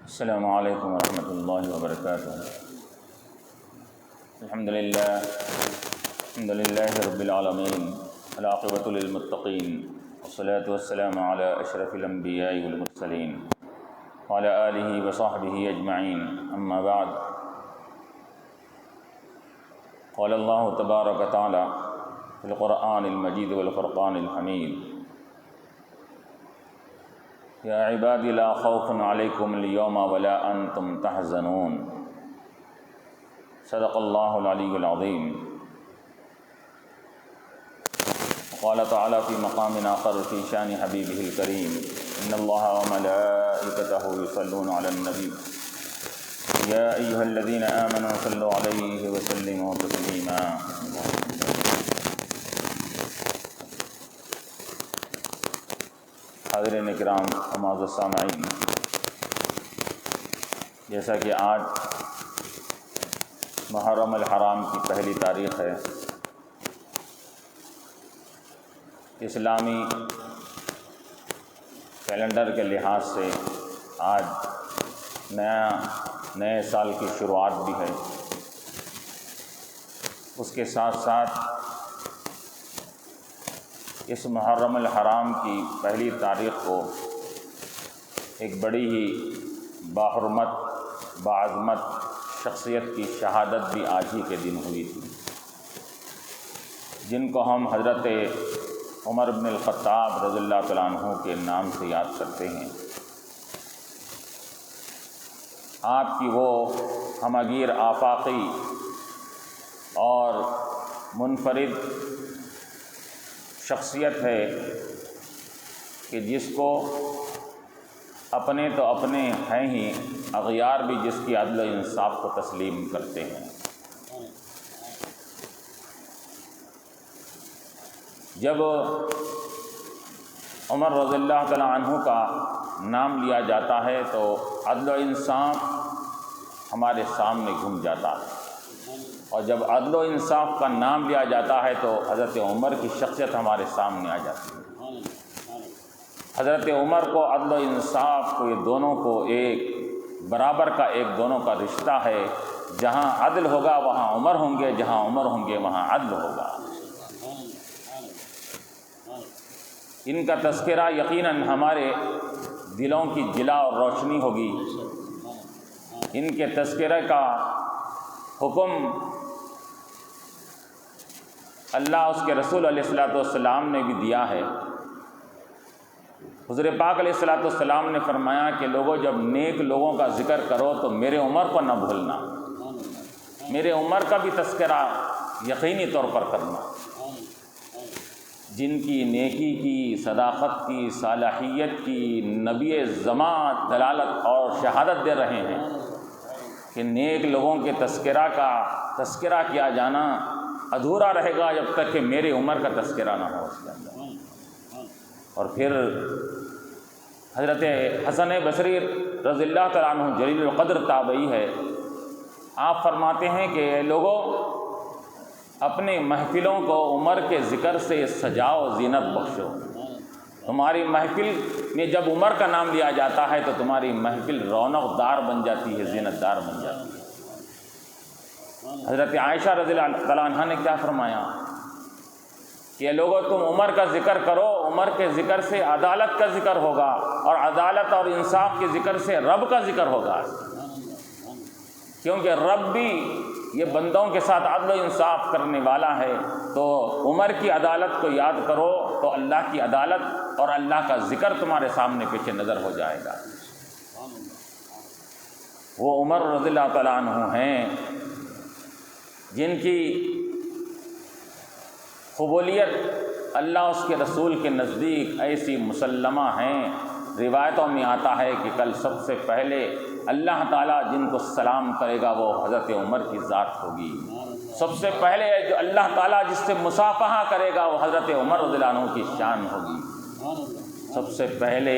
السلام علیکم ورحمۃ اللہ وبرکاتہ۔ الحمد للہ رب العالمین، والعاقبۃ للمتقین، والصلاة والسلام علی اشرف الانبیاء والمرسلین وعلی آلہ وصحبہ اجمعین، اما بعد۔ قال اللہ تبارک و تعالی فی القرآن المجید والفرقان الحمید: یا عبادی لا خوف علیکم اليوم ولا انتم تحزنون۔ صدق اللہ العلی العظیم۔ قال تعالی فی مقام آخر فی شان حبیبہ الکریم: ان اللہ وملائکتہ یصلون علی النبی یا ایھا الذین آمنوا صلوا علیہ وسلموا تسلیما۔ حاضرین کرام و معزز سامعین، جیسا کہ آج محرم الحرام کی پہلی تاریخ ہے، اسلامی کیلنڈر کے لحاظ سے آج نئے سال کی شروعات بھی ہے۔ اس کے ساتھ ساتھ اس محرم الحرام کی پہلی تاریخ کو ایک بڑی ہی باحرمت باعظمت شخصیت کی شہادت بھی آج ہی کے دن ہوئی تھی، جن کو ہم حضرت عمر بن الخطاب رضی اللہ تعالیٰ عنہ کے نام سے یاد کرتے ہیں۔ آپ کی وہ ہمگیر آفاقی اور منفرد شخصیت ہے کہ جس کو اپنے تو اپنے ہیں ہی، اغیار بھی جس کی عدل و انصاف کو تسلیم کرتے ہیں۔ جب عمر رضی اللہ تعالیٰ عنہ کا نام لیا جاتا ہے تو عدل و انصاف ہمارے سامنے گھوم جاتا ہے، اور جب عدل و انصاف کا نام لیا جاتا ہے تو حضرت عمر کی شخصیت ہمارے سامنے آ جاتی ہے۔ حضرت عمر کو عدل و انصاف کو، یہ دونوں کو ایک برابر کا ایک دونوں کا رشتہ ہے۔ جہاں عدل ہوگا وہاں عمر ہوں گے، جہاں عمر ہوں گے وہاں عدل ہوگا۔ ان کا تذکرہ یقیناً ہمارے دلوں کی جلا اور روشنی ہوگی۔ ان کے تذکرہ کا حکم اللہ اس کے رسول علیہ الصلوۃ والسلام نے بھی دیا ہے۔ حضور پاک علیہ الصلوۃ والسلام نے فرمایا کہ لوگوں، جب نیک لوگوں کا ذکر کرو تو میرے عمر کو نہ بھولنا، میرے عمر کا بھی تذکرہ یقینی طور پر کرنا، جن کی نیکی کی، صداقت کی، صالحیت کی نبی زمان دلالت اور شہادت دے رہے ہیں کہ نیک لوگوں کے تذکرہ کیا جانا ادھورا رہے گا جب تک کہ میرے عمر کا تذکرہ نہ ہو اس کے اندر۔ اور پھر حضرت حسن بصری رضی اللہ تعالیٰ عنہ جلیل القدر تابعی ہے، آپ فرماتے ہیں کہ لوگوں، اپنے محفلوں کو عمر کے ذکر سے سجاؤ، زینت بخشو۔ تمہاری محفل میں جب عمر کا نام لیا جاتا ہے تو تمہاری محفل رونق دار بن جاتی ہے، زینت دار بن جاتی ہے۔ حضرت عائشہ رضی اللہ تعالیٰ عنہ نے کیا فرمایا کہ لوگوں، تم عمر کا ذکر کرو، عمر کے ذکر سے عدالت کا ذکر ہوگا، اور عدالت اور انصاف کے ذکر سے رب کا ذکر ہوگا، کیونکہ رب بھی یہ بندوں کے ساتھ عدل و انصاف کرنے والا ہے۔ تو عمر کی عدالت کو یاد کرو تو اللہ کی عدالت اور اللہ کا ذکر تمہارے سامنے پیش نظر ہو جائے گا۔ وہ عمر رضی اللہ تعالیٰ عنہ ہیں جن کی قبولیت اللہ اس کے رسول کے نزدیک ایسی مسلمہ ہیں، روایتوں میں آتا ہے کہ کل سب سے پہلے اللہ تعالیٰ جن کو سلام کرے گا وہ حضرت عمر کی ذات ہوگی۔ سب سے پہلے جو اللہ تعالیٰ جس سے مصافحہ کرے گا وہ حضرت عمر رضی اللہ عنہ کی شان ہوگی۔ سب سے پہلے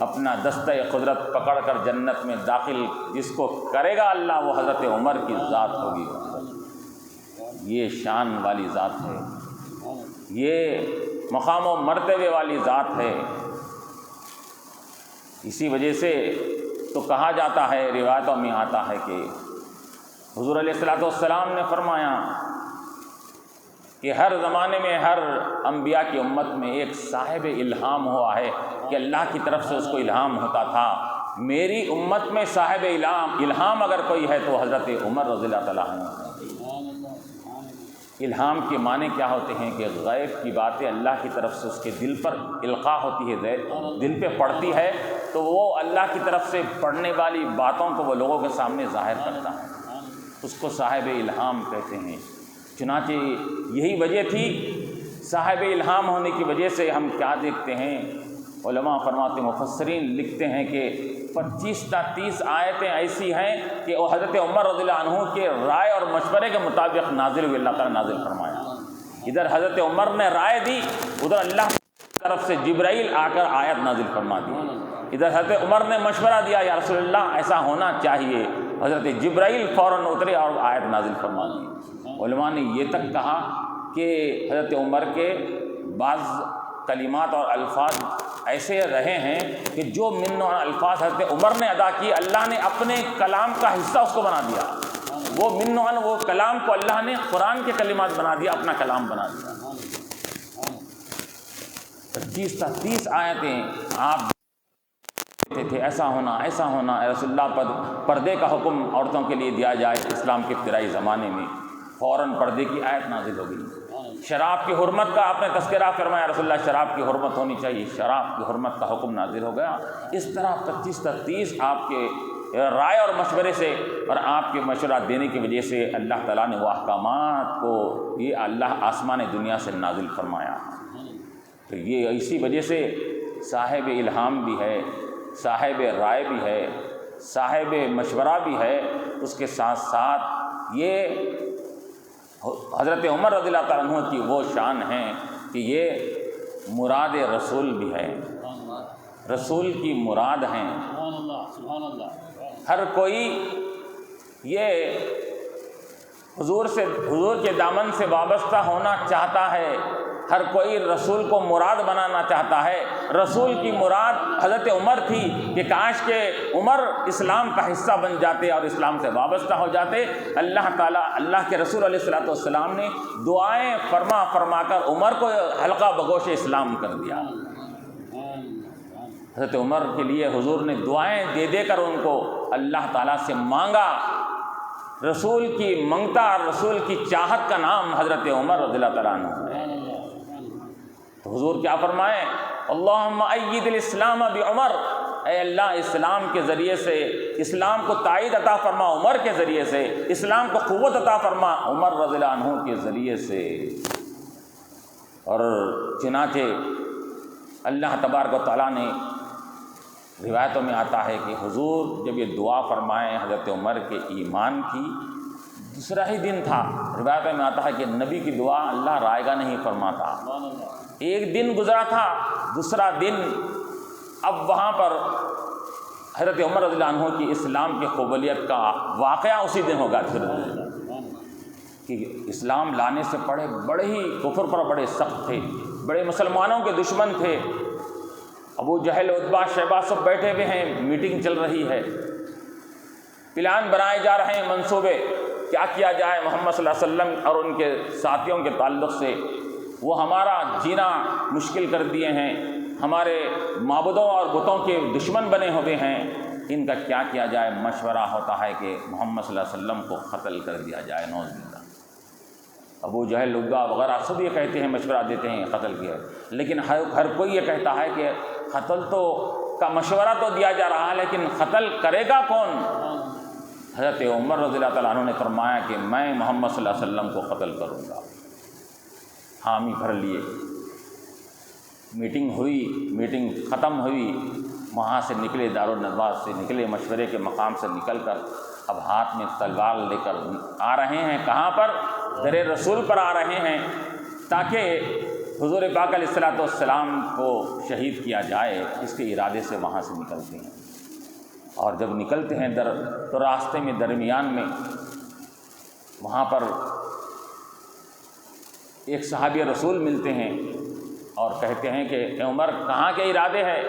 اپنا دستہ قدرت پکڑ کر جنت میں داخل جس کو کرے گا اللہ، وہ حضرت عمر کی ذات ہوگی۔ یہ شان والی ذات ہے، یہ مقام و مرتبے والی ذات ہے۔ اسی وجہ سے تو کہا جاتا ہے، روایتوں میں آتا ہے کہ حضور علیہ الصلوۃ والسلام نے فرمایا کہ ہر زمانے میں ہر انبیاء کی امت میں ایک صاحب الہام ہوا ہے کہ اللہ کی طرف سے اس کو الہام ہوتا تھا۔ میری امت میں صاحب الہام اگر کوئی ہے تو حضرت عمر رضی اللہ تعالیٰ عنہ ہیں۔ الہام کے معنی کیا ہوتے ہیں کہ غیب کی باتیں اللہ کی طرف سے اس کے دل پر القاء ہوتی ہے، دل پہ پڑتی ہے تو وہ اللہ کی طرف سے پڑھنے والی باتوں کو وہ لوگوں کے سامنے ظاہر کرتا ہے، اس کو صاحب الہام کہتے ہیں۔ چنانچہ یہی وجہ تھی، صاحب الہام ہونے کی وجہ سے ہم کیا دیکھتے ہیں، علماء فرماتے ہیں، مفسرین لکھتے ہیں کہ 25 تا 30 آیتیں ایسی ہیں کہ وہ حضرت عمر رضی اللہ عنہ کے رائے اور مشورے کے مطابق نازل ہوئی، اللہ تعالیٰ نازل فرمایا۔ ادھر حضرت عمر نے رائے دی، ادھر اللہ کی طرف سے جبرائیل آ کر آیت نازل فرما دی۔ ادھر حضرت عمر نے مشورہ دیا، یا رسول اللہ ایسا ہونا چاہیے، حضرت جبرائیل فوراً اترے اور آیت نازل فرما دی۔ علماء نے یہ تک کہا کہ حضرت عمر کے بعض کلمات اور الفاظ ایسے رہے ہیں کہ جو من و الفاظ حضرت عمر نے ادا کی، اللہ نے اپنے کلام کا حصہ اس کو بنا دیا۔ وہ من و وہ کلام کو اللہ نے قرآن کے کلمات بنا دیا، اپنا کلام بنا دیا۔ 25 تا 30 آیتیں آپ تھے، ایسا ہونا ایسا ہونا، رسول اللہ پر پردے کا حکم عورتوں کے لیے دیا جائے اسلام کے ابتدائی زمانے میں، فوراً پردے کی آیت نازل ہو گئی۔ شراب کی حرمت کا آپ نے تذکرہ فرمایا، رسول اللہ شراب کی حرمت ہونی چاہیے، شراب کی حرمت کا حکم نازل ہو گیا۔ اس طرح 25 تا 30 آپ کے رائے اور مشورے سے اور آپ کے مشورہ دینے کی وجہ سے اللہ تعالیٰ نے وہ احکامات کو یہ اللہ آسمان دنیا سے نازل فرمایا۔ تو یہ اسی وجہ سے صاحب الہام بھی ہے، صاحب رائے بھی ہے، صاحب مشورہ بھی ہے، اس کے ساتھ ساتھ یہ حضرت عمر رضی اللہ تعالیٰ عنہ کی وہ شان ہے کہ یہ مراد رسول بھی ہے، رسول کی مراد ہیں۔ ہر کوئی یہ حضور کے دامن سے وابستہ ہونا چاہتا ہے، ہر کوئی رسول کو مراد بنانا چاہتا ہے۔ رسول کی مراد حضرت عمر تھی کہ کاش کہ عمر اسلام کا حصہ بن جاتے اور اسلام سے وابستہ ہو جاتے۔ اللہ تعالیٰ، اللہ کے رسول علیہ الصلوۃ والسلام نے دعائیں فرما فرما کر عمر کو حلقہ بگوش اسلام کر دیا۔ حضرت عمر کے لیے حضور نے دعائیں دے دے کر ان کو اللہ تعالیٰ سے مانگا۔ رسول کی منگتا اور رسول کی چاہت کا نام حضرت عمر رضی اللہ تعالیٰ عنہ ہے۔ تو حضور کیا فرمائے، اللہم ایید الاسلام بعمر، اے اللہ اسلام کے ذریعے سے اسلام کو تائید عطا فرما، عمر کے ذریعے سے اسلام کو قوت عطا فرما، عمر رضی اللہ عنہ کے ذریعے سے۔ اور چنانچہ اللہ تبارک و تعالیٰ نے، روایتوں میں آتا ہے کہ حضور جب یہ دعا فرمائے حضرت عمر کے ایمان کی، دوسرا ہی دن تھا، روایتوں میں آتا ہے کہ نبی کی دعا اللہ رائے گا نہیں فرماتا۔ ایک دن گزرا تھا، دوسرا دن اب وہاں پر حضرت عمر رضی اللہ عنہ کی اسلام کی قبولیت کا واقعہ اسی دن ہوگا کہ اسلام لانے سے بڑے ہی کفر پر بڑے سخت تھے، بڑے مسلمانوں کے دشمن تھے۔ ابو جہل، عتبہ، شیبہ سب بیٹھے ہوئے ہیں، میٹنگ چل رہی ہے، پلان بنائے جا رہے ہیں، منصوبے کیا کیا جائے محمد صلی اللہ علیہ وسلم اور ان کے ساتھیوں کے تعلق سے۔ وہ ہمارا جینا مشکل کر دیے ہیں، ہمارے معبودوں اور بتوں کے دشمن بنے ہوئے ہیں، ان کا کیا کیا جائے۔ مشورہ ہوتا ہے کہ محمد صلی اللہ علیہ وسلم کو قتل کر دیا جائے، نعوذ باللہ۔ ابو جہل، عتبہ وغیرہ سب یہ کہتے ہیں، مشورہ دیتے ہیں قتل کیا، لیکن ہر کوئی یہ کہتا ہے کہ قتل کا مشورہ تو دیا جا رہا ہے، لیکن قتل کرے گا کون؟ حضرت عمر رضی اللہ تعالیٰ عنہ نے فرمایا کہ میں محمد صلی اللہ علیہ وسلم کو قتل کروں گا۔ حامی بھر لیے، میٹنگ ہوئی، میٹنگ ختم ہوئی، وہاں سے نکلے، دارالندوہ سے نکلے، مشورے کے مقام سے نکل کر اب ہاتھ میں تلوار لے کر آ رہے ہیں، کہاں پر؟ در رسول پر آ رہے ہیں، تاکہ حضور پاک علیہ الصلوۃ والسلام کو شہید کیا جائے، اس کے ارادے سے وہاں سے نکلتے ہیں۔ اور جب نکلتے ہیں تو راستے میں درمیان میں وہاں پر ایک صحابی رسول ملتے ہیں اور کہتے ہیں کہ اے عمر کہاں کے ارادے ہے؟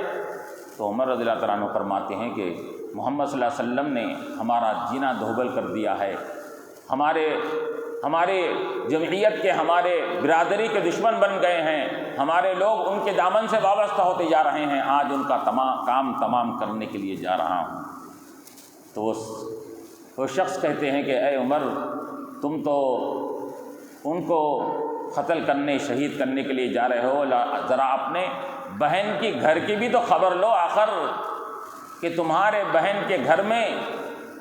تو عمر رضی اللہ تعالیٰ عنہ فرماتے ہیں کہ محمد صلی اللہ علیہ وسلم نے ہمارا جینا دوبل کر دیا ہے، ہمارے جمعیت کے، ہمارے برادری کے دشمن بن گئے ہیں، ہمارے لوگ ان کے دامن سے وابستہ ہوتے جا رہے ہیں، آج ان کا کام تمام کرنے کے لیے جا رہا ہوں۔ تو وہ شخص کہتے ہیں کہ اے عمر، تم تو ان کو قتل کرنے، شہید کرنے کے لیے جا رہے ہو، ذرا اپنے بہن کی گھر کی بھی تو خبر لو آخر، کہ تمہارے بہن کے گھر میں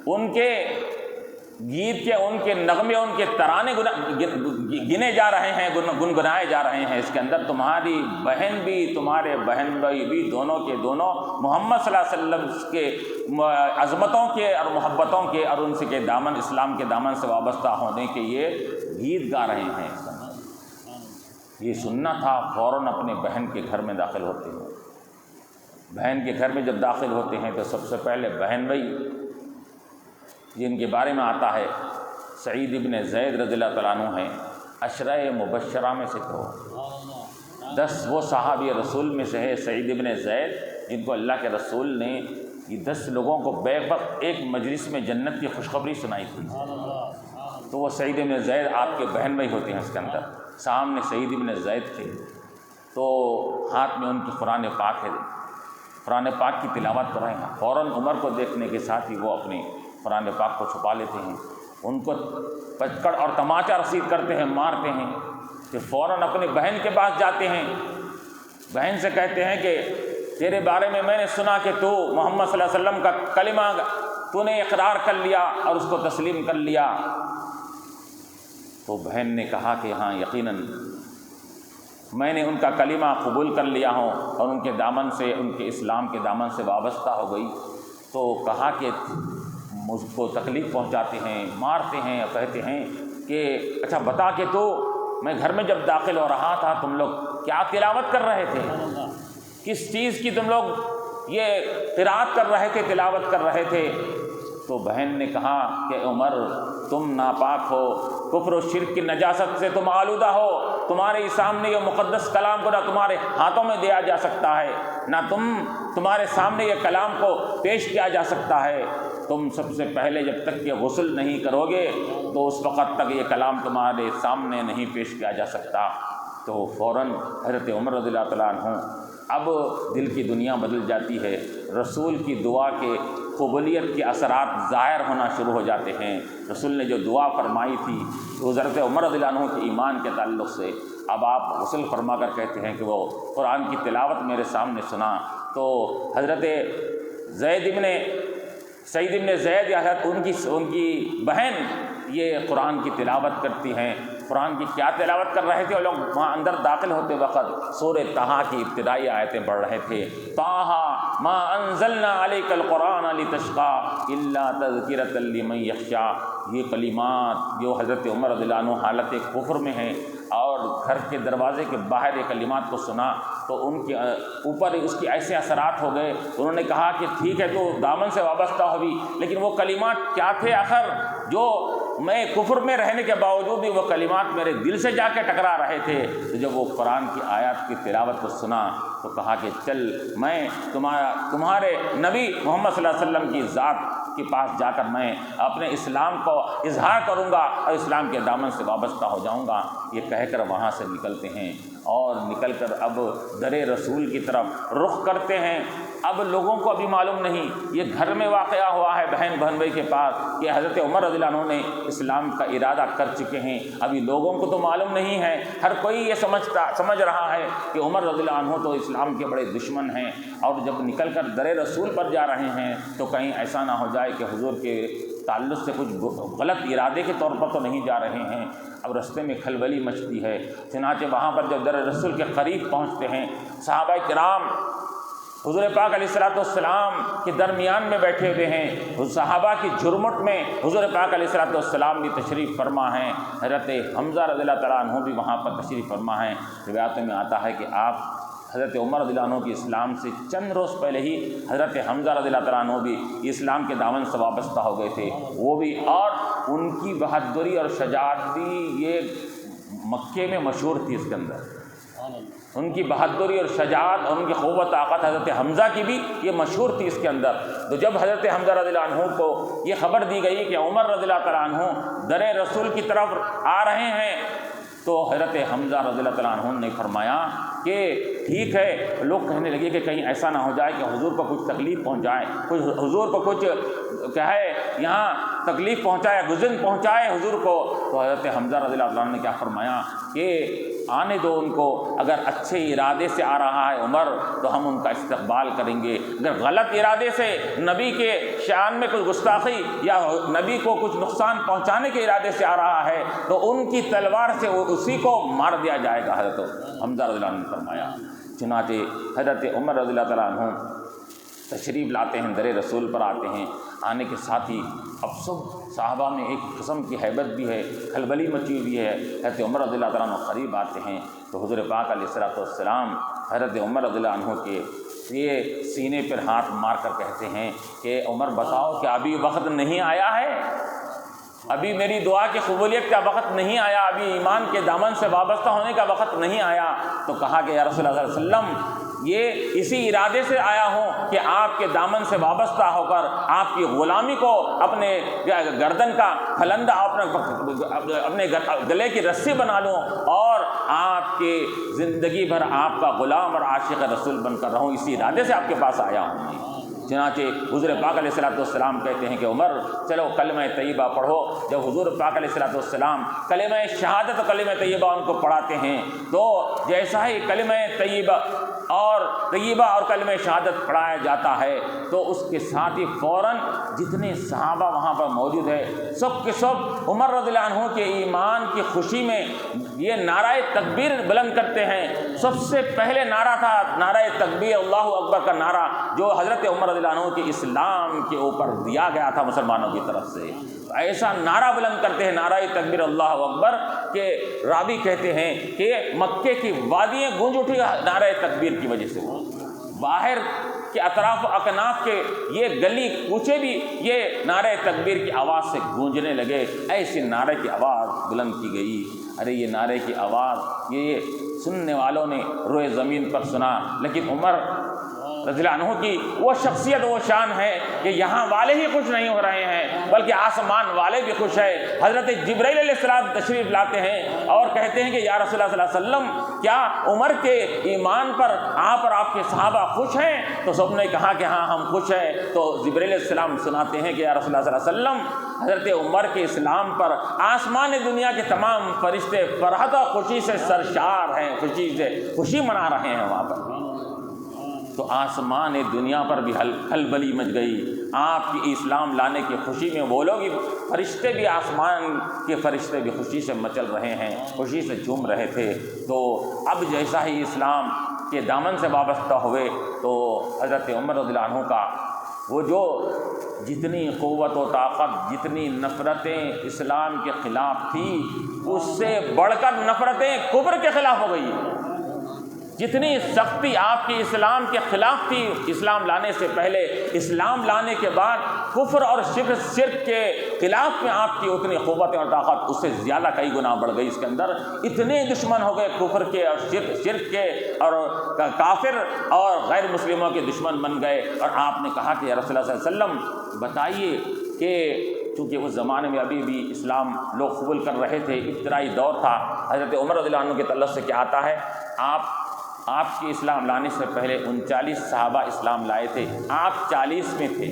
ان کے گیت کے، ان کے نغمے، ان کے ترانے گنے جا رہے ہیں، گنگنائے جا رہے ہیں۔ اس کے اندر تمہاری بہن بھی، تمہارے بہن بھائی بھی، دونوں کے دونوں محمد صلی اللہ علیہ وسلم کے عظمتوں کے اور محبتوں کے اور ان سے کے دامن، اسلام کے دامن سے وابستہ ہونے کے یہ گیت گا رہے ہیں۔ یہ سننا تھا، فوراً اپنے بہن کے گھر میں داخل ہوتے ہیں۔ بہن کے گھر میں جب داخل ہوتے ہیں تو سب سے پہلے بہن بھائی، جن کے بارے میں آتا ہے سعید ابن زید رضی اللہ تعالیٰ عنہ ہیں، عشرہ مبشرہ میں سے تو 10 وہ صحابی رسول میں سے ہے سعید ابن زید، جن کو اللہ کے رسول نے یہ 10 لوگوں کو بیک وقت ایک مجلس میں جنت کی خوشخبری سنائی تھی۔ تو وہ سعید ابن زید آپ کے بہن بھائی ہوتے ہیں۔ اس کے اندر سامنے سعید ابن زید تھے، تو ہاتھ میں ان کی قرآن پاک ہے، قرآن پاک کی تلاوت کر رہے ہیں۔ فوراً عمر کو دیکھنے کے ساتھ ہی وہ اپنے قرآن پاک کو چھپا لیتے ہیں، ان کو پچکڑ اور تماچا رسید کرتے ہیں، مارتے ہیں۔ پھر فوراً اپنی بہن کے پاس جاتے ہیں، بہن سے کہتے ہیں کہ تیرے بارے میں میں نے سنا کہ تو محمد صلی اللہ علیہ وسلم کا کلمہ تو نے اقرار کر لیا اور اس کو تسلیم کر لیا۔ تو بہن نے کہا کہ ہاں یقیناً میں نے ان کا کلمہ قبول کر لیا ہوں اور ان کے دامن سے، ان کے اسلام کے دامن سے وابستہ ہو گئی۔ تو کہا کہ مجھ کو تکلیف پہنچاتے ہیں، مارتے ہیں اور کہتے ہیں کہ اچھا بتا کہ تو میں گھر میں جب داخل ہو رہا تھا تم لوگ کیا تلاوت کر رہے تھے، کس چیز کی تم لوگ یہ قرات کر رہے تھے، تلاوت کر رہے تھے؟ تو بہن نے کہا کہ عمر تم ناپاک ہو، کفر و شرک کی نجاست سے تم آلودہ ہو، تمہارے سامنے یہ مقدس کلام کو نہ تمہارے ہاتھوں میں دیا جا سکتا ہے، نہ تمہارے سامنے یہ کلام کو پیش کیا جا سکتا ہے۔ تم سب سے پہلے جب تک کہ غسل نہیں کرو گے تو اس وقت تک یہ کلام تمہارے سامنے نہیں پیش کیا جا سکتا۔ تو فوراً حضرت عمر رضی اللہ تعالیٰ عنہ، اب دل کی دنیا بدل جاتی ہے، رسول کی دعا کے قبولیت کے اثرات ظاہر ہونا شروع ہو جاتے ہیں۔ رسول نے جو دعا فرمائی تھی وہ حضرت عمر رضی اللہ عنہ کے ایمان کے تعلق سے، اب آپ غسل فرما کر کہتے ہیں کہ وہ قرآن کی تلاوت میرے سامنے سنا۔ تو حضرت سعید ابن زید یا حضرت ان کی بہن یہ قرآن کی تلاوت کرتی ہیں۔ قرآن کی کیا تلاوت کر رہے تھے؟ وہ لوگ وہاں اندر داخل ہوتے وقت سورہ طٰہٰ کی ابتدائی آیتیں پڑھ رہے تھے۔ طٰہٰ ما انزلنا علیک القرآن لتشقى الا تذکرۃ لمن یخشی، یہ کلمات جو حضرت عمر رضی اللہ عنہ حالت کفر میں ہیں اور گھر کے دروازے کے باہر یہ کلمات کو سنا تو ان کے اوپر اس کی ایسے اثرات ہو گئے، انہوں نے کہا کہ ٹھیک ہے تو دامن سے وابستہ ہوئی، لیکن وہ کلمات کیا تھے آخر جو میں کفر میں رہنے کے باوجود بھی وہ کلمات میرے دل سے جا کے ٹکرا رہے تھے؟ تو جب وہ قرآن کی آیات کی تلاوت کو سنا تو کہا کہ چل میں تمہارے نبی محمد صلی اللہ علیہ وسلم کی ذات کے پاس جا کر میں اپنے اسلام کو اظہار کروں گا اور اسلام کے دامن سے وابستہ ہو جاؤں گا۔ یہ کہہ کر وہاں سے نکلتے ہیں اور نکل کر اب در رسول کی طرف رخ کرتے ہیں۔ اب لوگوں کو ابھی معلوم نہیں، یہ گھر میں واقعہ ہوا ہے بہن بھائی کے پاس کہ حضرت عمر رضی اللہ عنہ نے اسلام کا ارادہ کر چکے ہیں، ابھی لوگوں کو تو معلوم نہیں ہے، ہر کوئی یہ سمجھ رہا ہے کہ عمر رضی اللہ عنہ تو اسلام کے بڑے دشمن ہیں، اور جب نکل کر در رسول پر جا رہے ہیں تو کہیں ایسا نہ ہو جائے کہ حضور کے تعلق سے کچھ غلط ارادے کے طور پر تو نہیں جا رہے ہیں۔ اب رستے میں کھلبلی مچتی ہے، چنانچہ وہاں پر جب در رسول کے قریب پہنچتے ہیں، صحابہ کرام حضور پاک علیہ السلام کے درمیان میں بیٹھے ہوئے ہیں، صحابہ کی جھرمٹ میں حضور پاک علیہ السلام بھی تشریف فرما ہیں، حضرت حمزہ رضی اللہ تعالیٰ عنہ بھی وہاں پر تشریف فرما ہیں۔ روایتوں میں آتا ہے کہ آپ حضرت عمر رضی اللہ عنہ کی اسلام سے چند روز پہلے ہی حضرت حمزہ رضی اللہ تعالیٰ عنہ بھی اسلام کے دامن سے وابستہ ہو گئے تھے، وہ بھی، اور ان کی بہادری اور شجاعت بھی یہ مکے میں مشہور تھی۔ اس کے اندر ان کی بہادری اور شجاعت اور ان کی قوت طاقت حضرت حمزہ کی بھی یہ مشہور تھی اس کے اندر۔ تو جب حضرت حمزہ رضی اللہ عنہ کو یہ خبر دی گئی کہ عمر رضی اللہ تعالیٰ عنہ در رسول کی طرف آ رہے ہیں، تو حضرت حمزہ رضی اللہ تعالیٰ عنہ نے فرمایا کہ ٹھیک ہے۔ لوگ کہنے لگے کہ کہیں ایسا نہ ہو جائے کہ حضور کو کچھ تکلیف پہنچائے، حضور کو کچھ کیا ہے یہاں تکلیف پہنچائے، گزن پہنچائے حضور کو۔ تو حضرت حمزہ رضی اللہ عنہ نے کیا فرمایا کہ آنے دو ان کو، اگر اچھے ارادے سے آ رہا ہے عمر تو ہم ان کا استقبال کریں گے، اگر غلط ارادے سے نبی کے شان میں کچھ گستاخی یا نبی کو کچھ نقصان پہنچانے کے ارادے سے آ رہا ہے تو ان کی تلوار سے اسی کو مار دیا جائے گا، حضرت حمزہ رضی اللہ عنہ نے فرمایا۔ چنانچہ حضرت عمر رضی اللہ تعالیٰ عنہ تشریف لاتے ہیں، در رسول پر آتے ہیں۔ آنے کے ساتھ ہی اب سب صحابہ میں ایک قسم کی ہیبت بھی ہے، کھلبلی مچی ہوئی ہے۔ حضرت عمر رضی اللہ تعالیٰ عنہ قریب آتے ہیں تو حضور پاک علیہ الصلوۃ والسلام حضرت عمر رضی اللہ عنہ کے یہ سینے پر ہاتھ مار کر کہتے ہیں کہ عمر بتاؤ کہ ابھی وقت نہیں آیا ہے، ابھی میری دعا کی قبولیت کا وقت نہیں آیا، ابھی ایمان کے دامن سے وابستہ ہونے کا وقت نہیں آیا۔ تو کہا کہ یا رسول اللہ صلی اللہ علیہ وسلم یہ اسی ارادے سے آیا ہوں کہ آپ کے دامن سے وابستہ ہو کر آپ کی غلامی کو اپنے گردن کا پھلندہ اپنے گلے کی رسی بنا لوں اور آپ کے زندگی بھر آپ کا غلام اور عاشق رسول بن کر رہوں، اسی ارادے سے آپ کے پاس آیا ہوں۔ چنانچہ حضور پاک علیہ الصلوۃ والسلام کہتے ہیں کہ عمر چلو کلمہ طیبہ پڑھو۔ جب حضور پاک علیہ الصلوۃ والسلام کلمہ شہادت و کلمہ طیبہ ان کو پڑھاتے ہیں تو جیسا ہی کلمہ طیبہ اور کلمہ شہادت پڑھایا جاتا ہے تو اس کے ساتھ ہی فوراً جتنے صحابہ وہاں پر موجود ہے سب کے سب عمر رضی اللہ عنہ کے ایمان کی خوشی میں یہ نعرہ تکبیر بلند کرتے ہیں۔ سب سے پہلے نعرہ تھا نعرہ تکبیر، اللہ اکبر کا نعرہ، جو حضرت عمر رضی اللہ عنہ کے اسلام کے اوپر دیا گیا تھا مسلمانوں کی طرف سے۔ ایسا نعرہ بلند کرتے ہیں نعرہ تکبیر اللہ اکبر کہ راوی کہتے ہیں کہ مکے کی وادیاں گونج اٹھی نعرہ تکبیر کی وجہ سے، باہر کے اطراف و اکناف کے یہ گلی کوچے بھی یہ نعرہ تکبیر کی آواز سے گونجنے لگے۔ ایسے نعرے کی آواز بلند کی گئی۔ ارے یہ نعرے کی آواز یہ سننے والوں نے روئے زمین پر سنا، لیکن عمر رضی اللہ عنہ کی وہ شخصیت وہ شان ہے کہ یہاں والے ہی خوش نہیں ہو رہے ہیں بلکہ آسمان والے بھی خوش ہیں۔ حضرت جبرائیل علیہ السلام تشریف لاتے ہیں اور کہتے ہیں کہ یا رسول اللہ صلی اللہ علیہ وسلم کیا عمر کے ایمان پر آپ اور آپ کے صحابہ خوش ہیں؟ تو سب نے کہا کہ ہاں ہم خوش ہیں۔ تو جبرائیل علیہ السلام سناتے ہیں کہ یا رسول اللہ صلی اللہ علیہ وسلم حضرت عمر کے اسلام پر آسمان دنیا کے تمام فرشتے فرحت اور خوشی سے سرشار ہیں، خوشی منا رہے ہیں وہاں پر۔ تو آسمان دنیا پر بھی کھلبلی مچ گئی آپ کی اسلام لانے کی خوشی میں۔ وہ لوگ فرشتے بھی، آسمان کے فرشتے بھی خوشی سے مچل رہے ہیں، خوشی سے جھوم رہے تھے۔ تو اب جیسا ہی اسلام کے دامن سے وابستہ ہوئے تو حضرت عمر رضی اللہ عنہ کا وہ جو جتنی قوت و طاقت، جتنی نفرتیں اسلام کے خلاف تھی، اس سے بڑھ کر نفرتیں کفر کے خلاف ہو گئی۔ جتنی سختی آپ کی اسلام کے خلاف تھی اسلام لانے سے پہلے، اسلام لانے کے بعد کفر اور شرک کے خلاف میں آپ کی اتنی قوت اور طاقت اس سے زیادہ کئی گنا بڑھ گئی۔ اس کے اندر اتنے دشمن ہو گئے کفر کے اور شرک کے اور کافر اور غیر مسلموں کے دشمن بن گئے۔ اور آپ نے کہا کہ یا رسول اللہ صلی اللہ علیہ وسلم بتائیے کہ چونکہ اس زمانے میں ابھی بھی اسلام لوگ قبول کر رہے تھے، ابتدائی دور تھا۔ حضرت عمر رضی اللہ عنہ کے تعلق سے کیا آتا ہے، آپ کے اسلام لانے سے پہلے 39 صحابہ اسلام لائے تھے، آپ 40 میں تھے،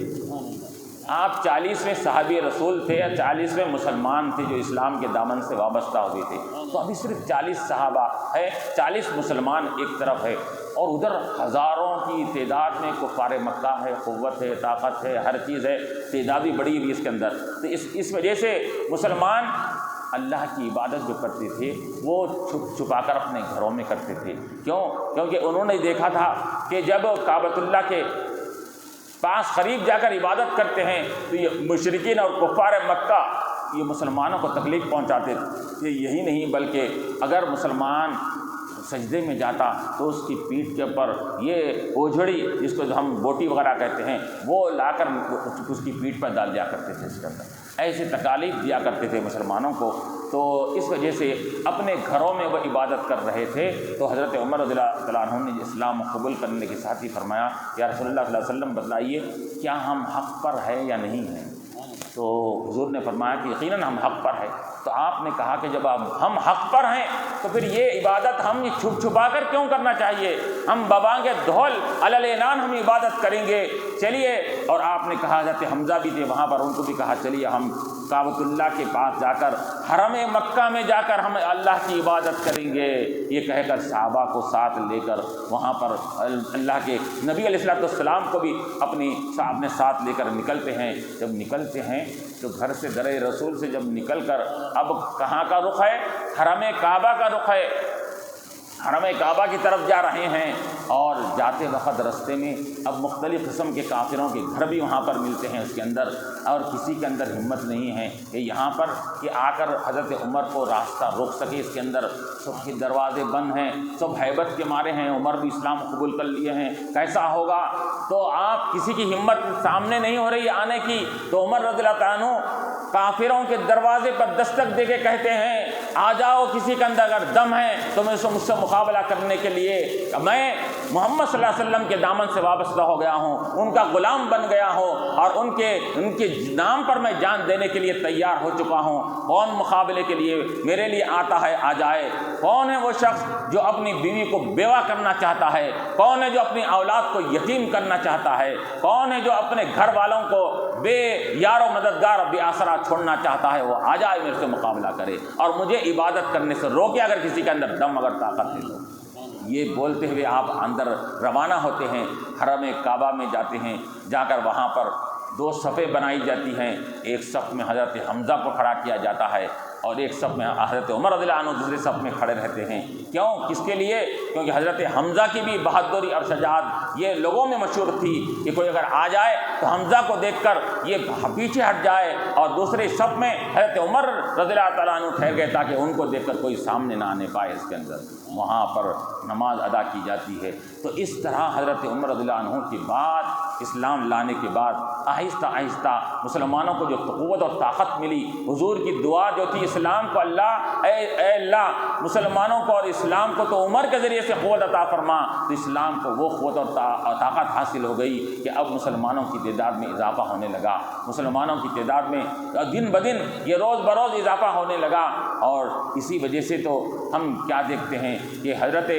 آپ 40ویں صحابی رسول تھے یا 40ویں مسلمان تھے جو اسلام کے دامن سے وابستہ ہوئے تھے۔ تو ابھی صرف 40 صحابہ ہے، 40 مسلمان ایک طرف ہے اور ادھر ہزاروں کی تعداد میں کفار مکہ ہے، قوت ہے، طاقت ہے، ہر چیز ہے، تعداد بھی بڑی ہوئی اس کے اندر۔ تو اس وجہ سے مسلمان اللہ کی عبادت جو کرتے تھے وہ چھپا کر اپنے گھروں میں کرتے تھے۔ کیونکہ انہوں نے دیکھا تھا کہ جب کعبۃ اللہ کے پاس قریب جا کر عبادت کرتے ہیں تو یہ مشرکین اور کفار مکہ یہ مسلمانوں کو تکلیف پہنچاتے تھے۔ یہی نہیں بلکہ اگر مسلمان سجدے میں جاتا تو اس کی پیٹھ کے اوپر یہ اوجھڑی جس کو ہم بوٹی وغیرہ کہتے ہیں وہ لا کر اس کی پیٹھ پر ڈال دیا کرتے تھے۔ اس کے اندر ایسی تکالیف دیا کرتے تھے مسلمانوں کو۔ تو اس وجہ سے اپنے گھروں میں وہ عبادت کر رہے تھے۔ تو حضرت عمر رضی اللہ تعالیٰ عنہ نے اسلام قبول کرنے کے ساتھ ہی فرمایا یا رسول اللہ صلی اللہ علیہ وسلم بتلائیے کیا ہم حق پر ہیں یا نہیں ہیں؟ تو حضور نے فرمایا کہ یقیناً ہم حق پر ہیں۔ تو آپ نے کہا کہ جب ہم حق پر ہیں تو پھر یہ عبادت ہم چھپ چھپا کر کیوں کرنا چاہیے؟ ہم ببانگ دھول علل اعلان ہم عبادت کریں گے، چلیے۔ اور آپ نے کہا حضرت حمزہ بھی تھے وہاں پر، ان کو بھی کہا چلیے ہم کعبۃ اللہ کے پاس جا کر حرم مکہ میں جا کر ہم اللہ کی عبادت کریں گے، یہ کہہ کر صحابہ کو ساتھ لے کر وہاں پر اللہ کے نبی علیہ الصلوۃ والسلام کو بھی اپنے ساتھ لے کر نکلتے ہیں۔ جب نکلتے ہیں تو گھر سے در رسول سے جب نکل کر اب کہاں کا رخ ہے؟ حرم کعبہ کا رخ ہے، حرم کعبہ کی طرف جا رہے ہیں۔ اور جاتے وقت رستے میں اب مختلف قسم کے کافروں کے گھر بھی وہاں پر ملتے ہیں اس کے اندر، اور کسی کے اندر ہمت نہیں ہے کہ یہاں پر کہ آ کر حضرت عمر کو راستہ روک سکے۔ اس کے اندر سب کے دروازے بند ہیں، سب ہیبت کے مارے ہیں، عمر بھی اسلام قبول کر لیے ہیں، کیسا ہوگا؟ تو آپ کسی کی ہمت سامنے نہیں ہو رہی آنے کی، تو عمر رضی اللہ تعالیٰ عنہ کافروں کے دروازے پر دستک دے کے کہتے ہیں آ جاؤ، کسی کے اندر اگر دم ہے تو میں مجھ سے مقابلہ کرنے کے لیے، میں محمد صلی اللہ علیہ وسلم کے دامن سے وابستہ ہو گیا ہوں، ان کا غلام بن گیا ہوں، اور ان کے نام پر میں جان دینے کے لیے تیار ہو چکا ہوں۔ کون مقابلے کے لیے میرے لیے آتا ہے آ جائے۔ کون ہے وہ شخص جو اپنی بیوی کو بیوہ کرنا چاہتا ہے؟ کون ہے جو اپنی اولاد کو یتیم کرنا چاہتا ہے؟ کون ہے جو اپنے گھر والوں کو بے یار و مددگار بے آسرا چھوڑنا چاہتا ہے؟ وہ آ جائے، میرے سے مقابلہ کرے اور مجھے عبادت کرنے سے روکے، اگر کسی کے اندر دم اگر طاقت ہے تو۔ یہ بولتے ہوئے آپ اندر روانہ ہوتے ہیں، حرم کعبہ میں جاتے ہیں، جا کر وہاں پر 2 صفیں بنائی جاتی ہیں، ایک صف میں حضرت حمزہ کو کھڑا کیا جاتا ہے اور ایک صف میں حضرت عمر رضی اللہ عنہ دوسرے صف میں کھڑے رہتے ہیں۔ کیوں؟ کس کے لیے؟ کیونکہ حضرت حمزہ کی بھی بہادری اور شجاعت یہ لوگوں میں مشہور تھی کہ کوئی اگر آ جائے تو حمزہ کو دیکھ کر یہ پیچھے ہٹ جائے، اور دوسرے صف میں حضرت عمر رضی اللہ تعالیٰ عنہ ٹھہر گئے تاکہ ان کو دیکھ کر کوئی سامنے نہ آنے پائے۔ اس کے اندر وہاں پر نماز ادا کی جاتی ہے۔ تو اس طرح حضرت عمر رضی اللہ عنہ کے بعد، اسلام لانے کے بعد آہستہ آہستہ مسلمانوں کو جو قوت اور طاقت ملی، حضور کی دعا جو تھی اسلام کو، اللہ اے اللہ مسلمانوں کو اور اسلام کو تو عمر کے ذریعے سے قوت عطا فرما، تو اسلام کو وہ قوت اور طاقت حاصل ہو گئی کہ اب مسلمانوں کی تعداد میں اضافہ ہونے لگا، مسلمانوں کی تعداد میں دن بدن یہ روز بروز اضافہ ہونے لگا۔ اور اسی وجہ سے تو ہم کیا دیکھتے ہیں کہ حضرت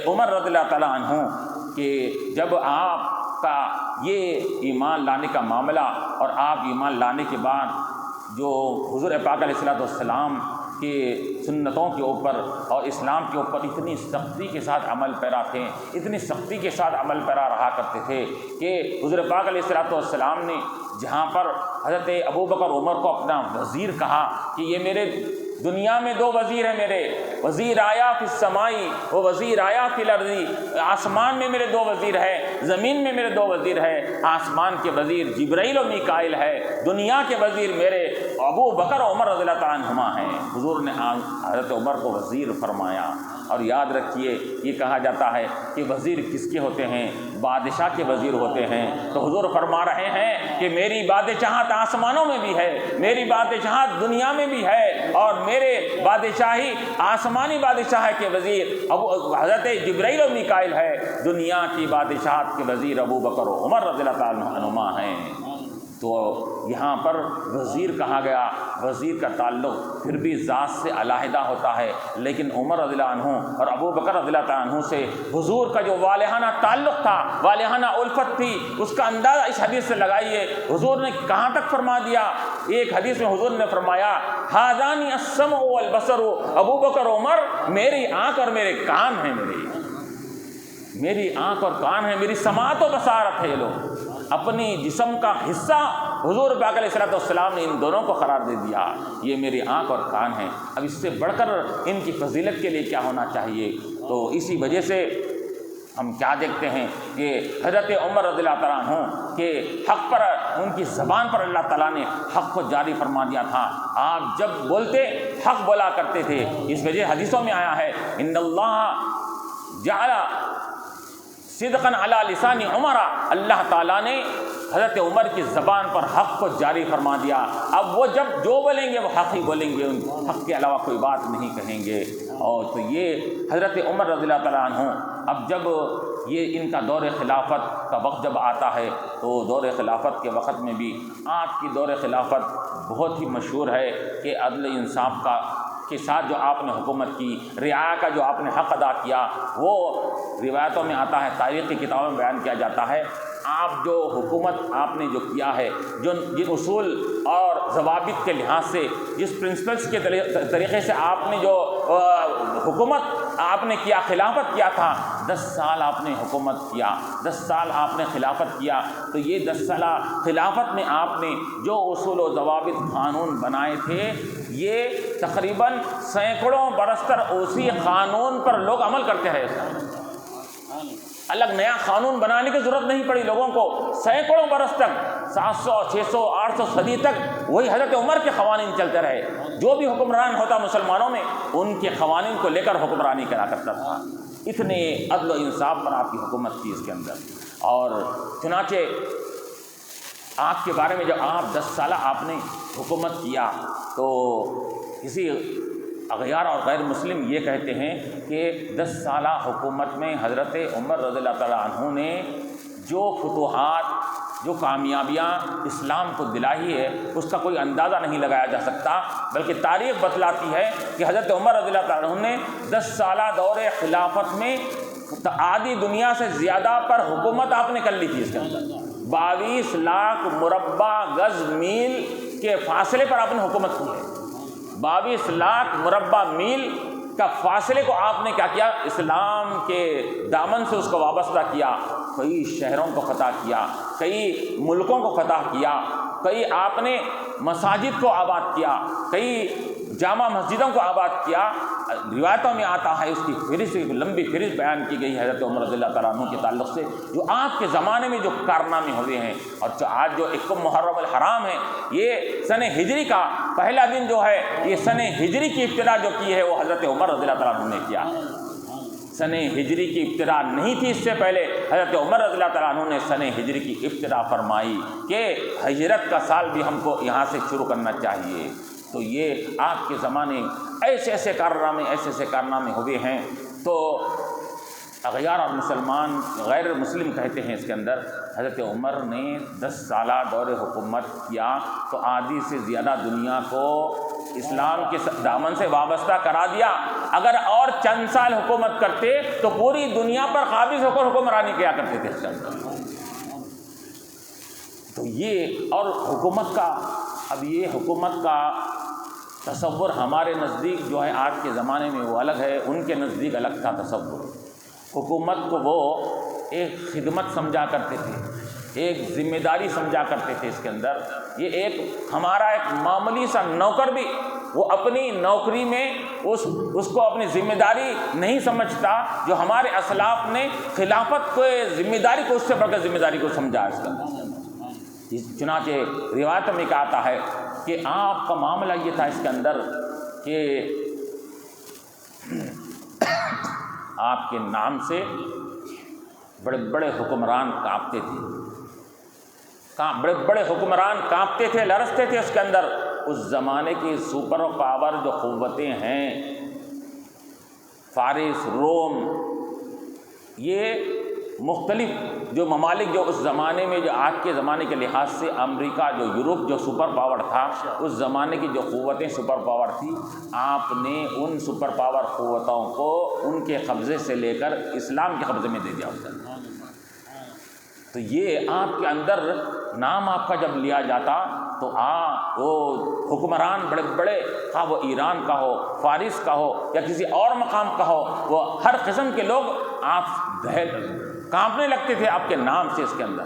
عمر رضی اللہ تعالیٰ عنہ کہ جب آپ کا یہ ایمان لانے کا معاملہ، اور آپ ایمان لانے کے بعد جو حضور پاک علیہ الصلوۃ والسلام کے سنتوں کے اوپر اور اسلام کے اوپر اتنی سختی کے ساتھ عمل پیرا تھے، اتنی سختی کے ساتھ عمل پیرا رہا کرتے تھے کہ حضور پاک علیہ الصلوۃ والسلام نے جہاں پر حضرت ابوبکر عمر کو اپنا وزیر کہا کہ یہ میرے دنیا میں 2 وزیر ہیں میرے، وزیر آیا فی السمائی و وزیر آیا فی الارضی، آسمان میں میرے 2 وزیر ہیں، زمین میں میرے 2 وزیر ہیں، آسمان کے وزیر جبرائیل و میکائیل ہے، دنیا کے وزیر میرے ابو بکر و عمر رضی اللہ تعالیٰ عنہما ہیں۔ حضور نے حضرت عمر کو وزیر فرمایا۔ اور یاد رکھیے یہ کہا جاتا ہے کہ وزیر کس کے ہوتے ہیں؟ بادشاہ کے وزیر ہوتے ہیں۔ تو حضور فرما رہے ہیں کہ میری بادشاہت آسمانوں میں بھی ہے، میری بادشاہت دنیا میں بھی ہے، اور میرے بادشاہی آسمانی بادشاہ کے وزیر حضرت جبرائیل و میکائیل ہے، دنیا کی بادشاہت کے وزیر ابو بکر و عمر رضی اللہ تعالیٰ عنہما ہیں۔ تو یہاں پر وزیر کہا گیا، وزیر کا تعلق پھر بھی ذات سے علیحدہ ہوتا ہے، لیکن عمر رضی اللہ عنہ اور ابو بکر رضی اللہ عنہ سے حضور کا جو والہانہ تعلق تھا، والہانہ الفت تھی، اس کا اندازہ اس حدیث سے لگائیے حضور نے کہاں تک فرما دیا۔ ایک حدیث میں حضور نے فرمایا ھذان السمع والبصر، ابو بکر عمر میری آنکھ اور میرے کان ہیں، میری آنکھ اور کان ہے، میری سماعت و بصارت ہے۔ یہ لوگ اپنی جسم کا حصہ حضور پاک علیہ الصلوۃ والسلام نے ان دونوں کو قرار دے دیا، یہ میری آنکھ اور کان ہیں۔ اب اس سے بڑھ کر ان کی فضیلت کے لیے کیا ہونا چاہیے؟ تو اسی وجہ سے ہم کیا دیکھتے ہیں کہ حضرت عمر رضی اللہ تعالیٰ عنہ کے حق پر، ان کی زبان پر اللہ تعالیٰ نے حق کو جاری فرما دیا تھا۔ آپ جب بولتے حق بولا کرتے تھے، اس وجہ حدیثوں میں آیا ہے ان اللہ جعل صدقاً علی لسان عمر، اللہ تعالیٰ نے حضرت عمر کی زبان پر حق کو جاری فرما دیا۔ اب وہ جب جو بولیں گے وہ حق ہی بولیں گے، ان حق کے علاوہ کوئی بات نہیں کہیں گے۔ اور تو یہ حضرت عمر رضی اللہ تعالیٰ عنہ، اب جب یہ ان کا دور خلافت کا وقت جب آتا ہے تو دور خلافت کے وقت میں بھی آپ کی دور خلافت بہت ہی مشہور ہے کہ عدل انصاف کا کے ساتھ جو آپ نے حکومت کی، رعایا کا جو آپ نے حق ادا کیا، وہ روایتوں میں آتا ہے، تاریخ کی کتابوں میں بیان کیا جاتا ہے۔ آپ جو حکومت آپ نے جو کیا ہے، جن اصول اور ضوابط کے لحاظ سے، جس پرنسپلس کے طریقے سے آپ نے جو حکومت آپ نے کیا، خلافت کیا تھا، 10 سال آپ نے حکومت کیا، 10 سال آپ نے خلافت کیا، تو یہ 10 سالہ خلافت میں آپ نے جو اصول و ضوابط قانون بنائے تھے، یہ تقریباً سینکڑوں برس تک اسی قانون پر لوگ عمل کرتے رہے۔ الگ نیا قانون بنانے کی ضرورت نہیں پڑی لوگوں کو، سینکڑوں برس تک، 700 600 800 صدی تک وہی حضرت عمر کے قوانین چلتے رہے۔ جو بھی حکمران ہوتا مسلمانوں میں، ان کے قوانین کو لے کر حکمرانی کرا کرتا تھا۔ اتنے عدل و انصاف پر آپ کی حکومت تھی اس کے اندر۔ اور چنانچہ آپ کے بارے میں جب آپ 10 سالہ آپ نے حکومت کیا تو کسی اغیار اور غیر مسلم یہ کہتے ہیں کہ 10 سالہ حکومت میں حضرت عمر رضی اللہ تعالیٰ عنہ نے جو فتوحات، جو کامیابیاں اسلام کو دلائی ہے، اس کا کوئی اندازہ نہیں لگایا جا سکتا، بلکہ تاریخ بتلاتی ہے کہ حضرت عمر رضی اللہ تعالیٰ عنہ نے 10 سالہ دور خلافت میں آدھی دنیا سے زیادہ پر حکومت آپ نے کر لی تھی۔ اس کے اندر 22 لاکھ مربع گز میل کے فاصلے پر آپ نے حکومت کی ہے۔ 22 لاکھ مربع میل کا فاصلے کو آپ نے کیا کیا؟ اسلام کے دامن سے اس کو وابستہ کیا۔ کئی شہروں کو فتح کیا، کئی ملکوں کو فتح کیا، کئی آپ نے مساجد کو آباد کیا، کئی جامع مسجدوں کو آباد کیا۔ روایتوں میں آتا ہے، اس کی فہرست، لمبی فہرست بیان کی گئی حضرت عمر رضی اللہ تعالیٰ عنہ کے تعلق سے، جو آپ کے زمانے میں جو کارنامے ہوئے ہیں۔ اور جو آج جو 1 محرم الحرام ہے، یہ سن ہجری کا پہلا دن جو ہے، یہ سن ہجری کی ابتدا جو کی ہے وہ حضرت عمر رضی اللہ تعالیٰ عنہ نے کیا۔ سن ہجری کی ابتدا نہیں تھی، اس سے پہلے حضرت عمر رضی اللہ تعالیٰ عنہ نے سن ہجری کی ابتدا فرمائی کہ ہجرت کا سال بھی ہم کو یہاں سے شروع کرنا چاہیے۔ تو یہ آپ کے زمانے ایسے ایسے کارنامے ہوئے ہیں۔ تو اغیار اور مسلمان غیر مسلم کہتے ہیں اس کے اندر حضرت عمر نے 10 سالہ دور حکومت کیا تو آدھی سے زیادہ دنیا کو اسلام کے دامن سے وابستہ کرا دیا۔ اگر اور چند سال حکومت کرتے تو پوری دنیا پر قابض ہو کر حکمرانی کیا کرتے تھے اس کے اندر۔ تو یہ اور حکومت کا، اب یہ حکومت کا تصور ہمارے نزدیک جو ہے آج کے زمانے میں وہ الگ ہے، ان کے نزدیک الگ تھا تصور۔ حکومت کو وہ ایک خدمت سمجھا کرتے تھے، ایک ذمہ داری سمجھا کرتے تھے اس کے اندر۔ یہ ایک ہمارا ایک معمولی سا نوکر بھی وہ اپنی نوکری میں اس کو اپنی ذمہ داری نہیں سمجھتا، جو ہمارے اسلاف نے خلافت کو ذمہ داری کو اس سے بڑھ کر ذمہ داری کو سمجھا اس کے اندر۔ چنانچہ روایت میں کہا آتا ہے کہ آپ کا معاملہ یہ تھا اس کے اندر کہ آپ کے نام سے بڑے بڑے حکمران کانپتے تھے، بڑے حکمران کانپتے تھے، لرزتے تھے اس کے اندر۔ اس زمانے کی سپر پاور جو قوتیں ہیں، فارس، روم، یہ مختلف جو ممالک جو اس زمانے میں، جو آج کے زمانے کے لحاظ سے امریکہ، جو یورپ جو سپر پاور تھا، اس زمانے کی جو قوتیں سپر پاور تھی، آپ نے ان سپر پاور قوتوں کو ان کے قبضے سے لے کر اسلام کے قبضے میں دے دیا ہوتا ہے۔ تو یہ آپ کے اندر نام آپ کا جب لیا جاتا تو وہ حکمران بڑے بڑے، خواہ وہ ایران کا ہو، فارس کا ہو یا کسی اور مقام کا ہو، وہ ہر قسم کے لوگ آپ کانپنے لگتے تھے آپ کے نام سے اس کے اندر۔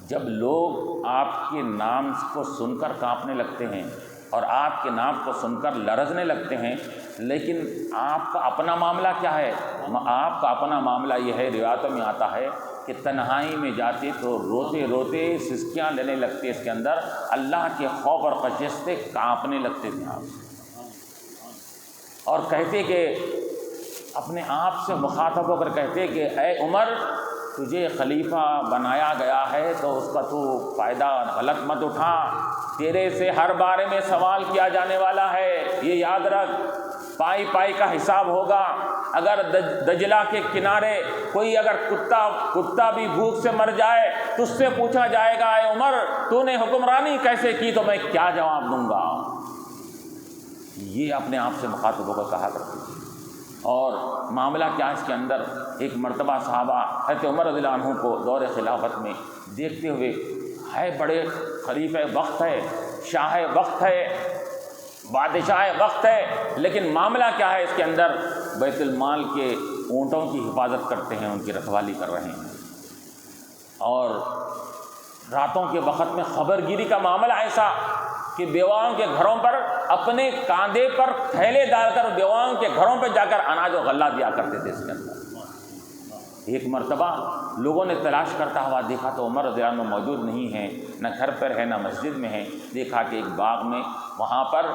جب لوگ آپ کے نام کو سن کر کانپنے لگتے ہیں اور آپ کے نام کو سن کر لرزنے لگتے ہیں، لیکن آپ کا اپنا معاملہ کیا ہے؟ آپ کا اپنا معاملہ یہ ہے، روایتوں میں آتا ہے کہ تنہائی میں جاتے تو روتے روتے سسکیاں لینے لگتے اس کے اندر، اللہ کے خوف اور خشیت سے کانپنے لگتے تھے آپ، اور کہتے کہ اپنے آپ سے مخاطب ہو کر کہتے کہ اے عمر، تجھے خلیفہ بنایا گیا ہے تو اس کا تو فائدہ غلط مت اٹھا، تیرے سے ہر بارے میں سوال کیا جانے والا ہے، یہ یاد رکھ، پائی پائی کا حساب ہوگا۔ اگر دجلہ کے کنارے کوئی اگر کتا بھی بھوک سے مر جائے تو اس سے پوچھا جائے گا اے عمر تو نے حکمرانی کیسے کی، تو میں کیا جواب دوں گا؟ یہ اپنے آپ سے مخاطب ہو کر کہا کرتے تھے۔ اور معاملہ کیا اس کے اندر، ایک مرتبہ صحابہ حضرت عمر رضی اللہ عنہ کو دور خلافت میں دیکھتے ہوئے، ہے بڑے خلیفہ وقت ہے، شاہ وقت ہے، بادشاہ وقت ہے، لیکن معاملہ کیا ہے اس کے اندر، بیت المال کے اونٹوں کی حفاظت کرتے ہیں، ان کی رکھوالی کر رہے ہیں، اور راتوں کے وقت میں خبر گیری کا معاملہ ایسا کہ بیواؤں کے گھروں پر اپنے کاندھے پر تھیلے ڈال کر بیواؤں کے گھروں پہ جا کر اناج و غلہ دیا کرتے تھے اس کے اندر۔ ایک مرتبہ لوگوں نے تلاش کرتا ہوا دیکھا تو عمر رضی اللہ عنہ موجود نہیں ہیں، نہ گھر پر ہے نہ مسجد میں ہے، دیکھا کہ ایک باغ میں وہاں پر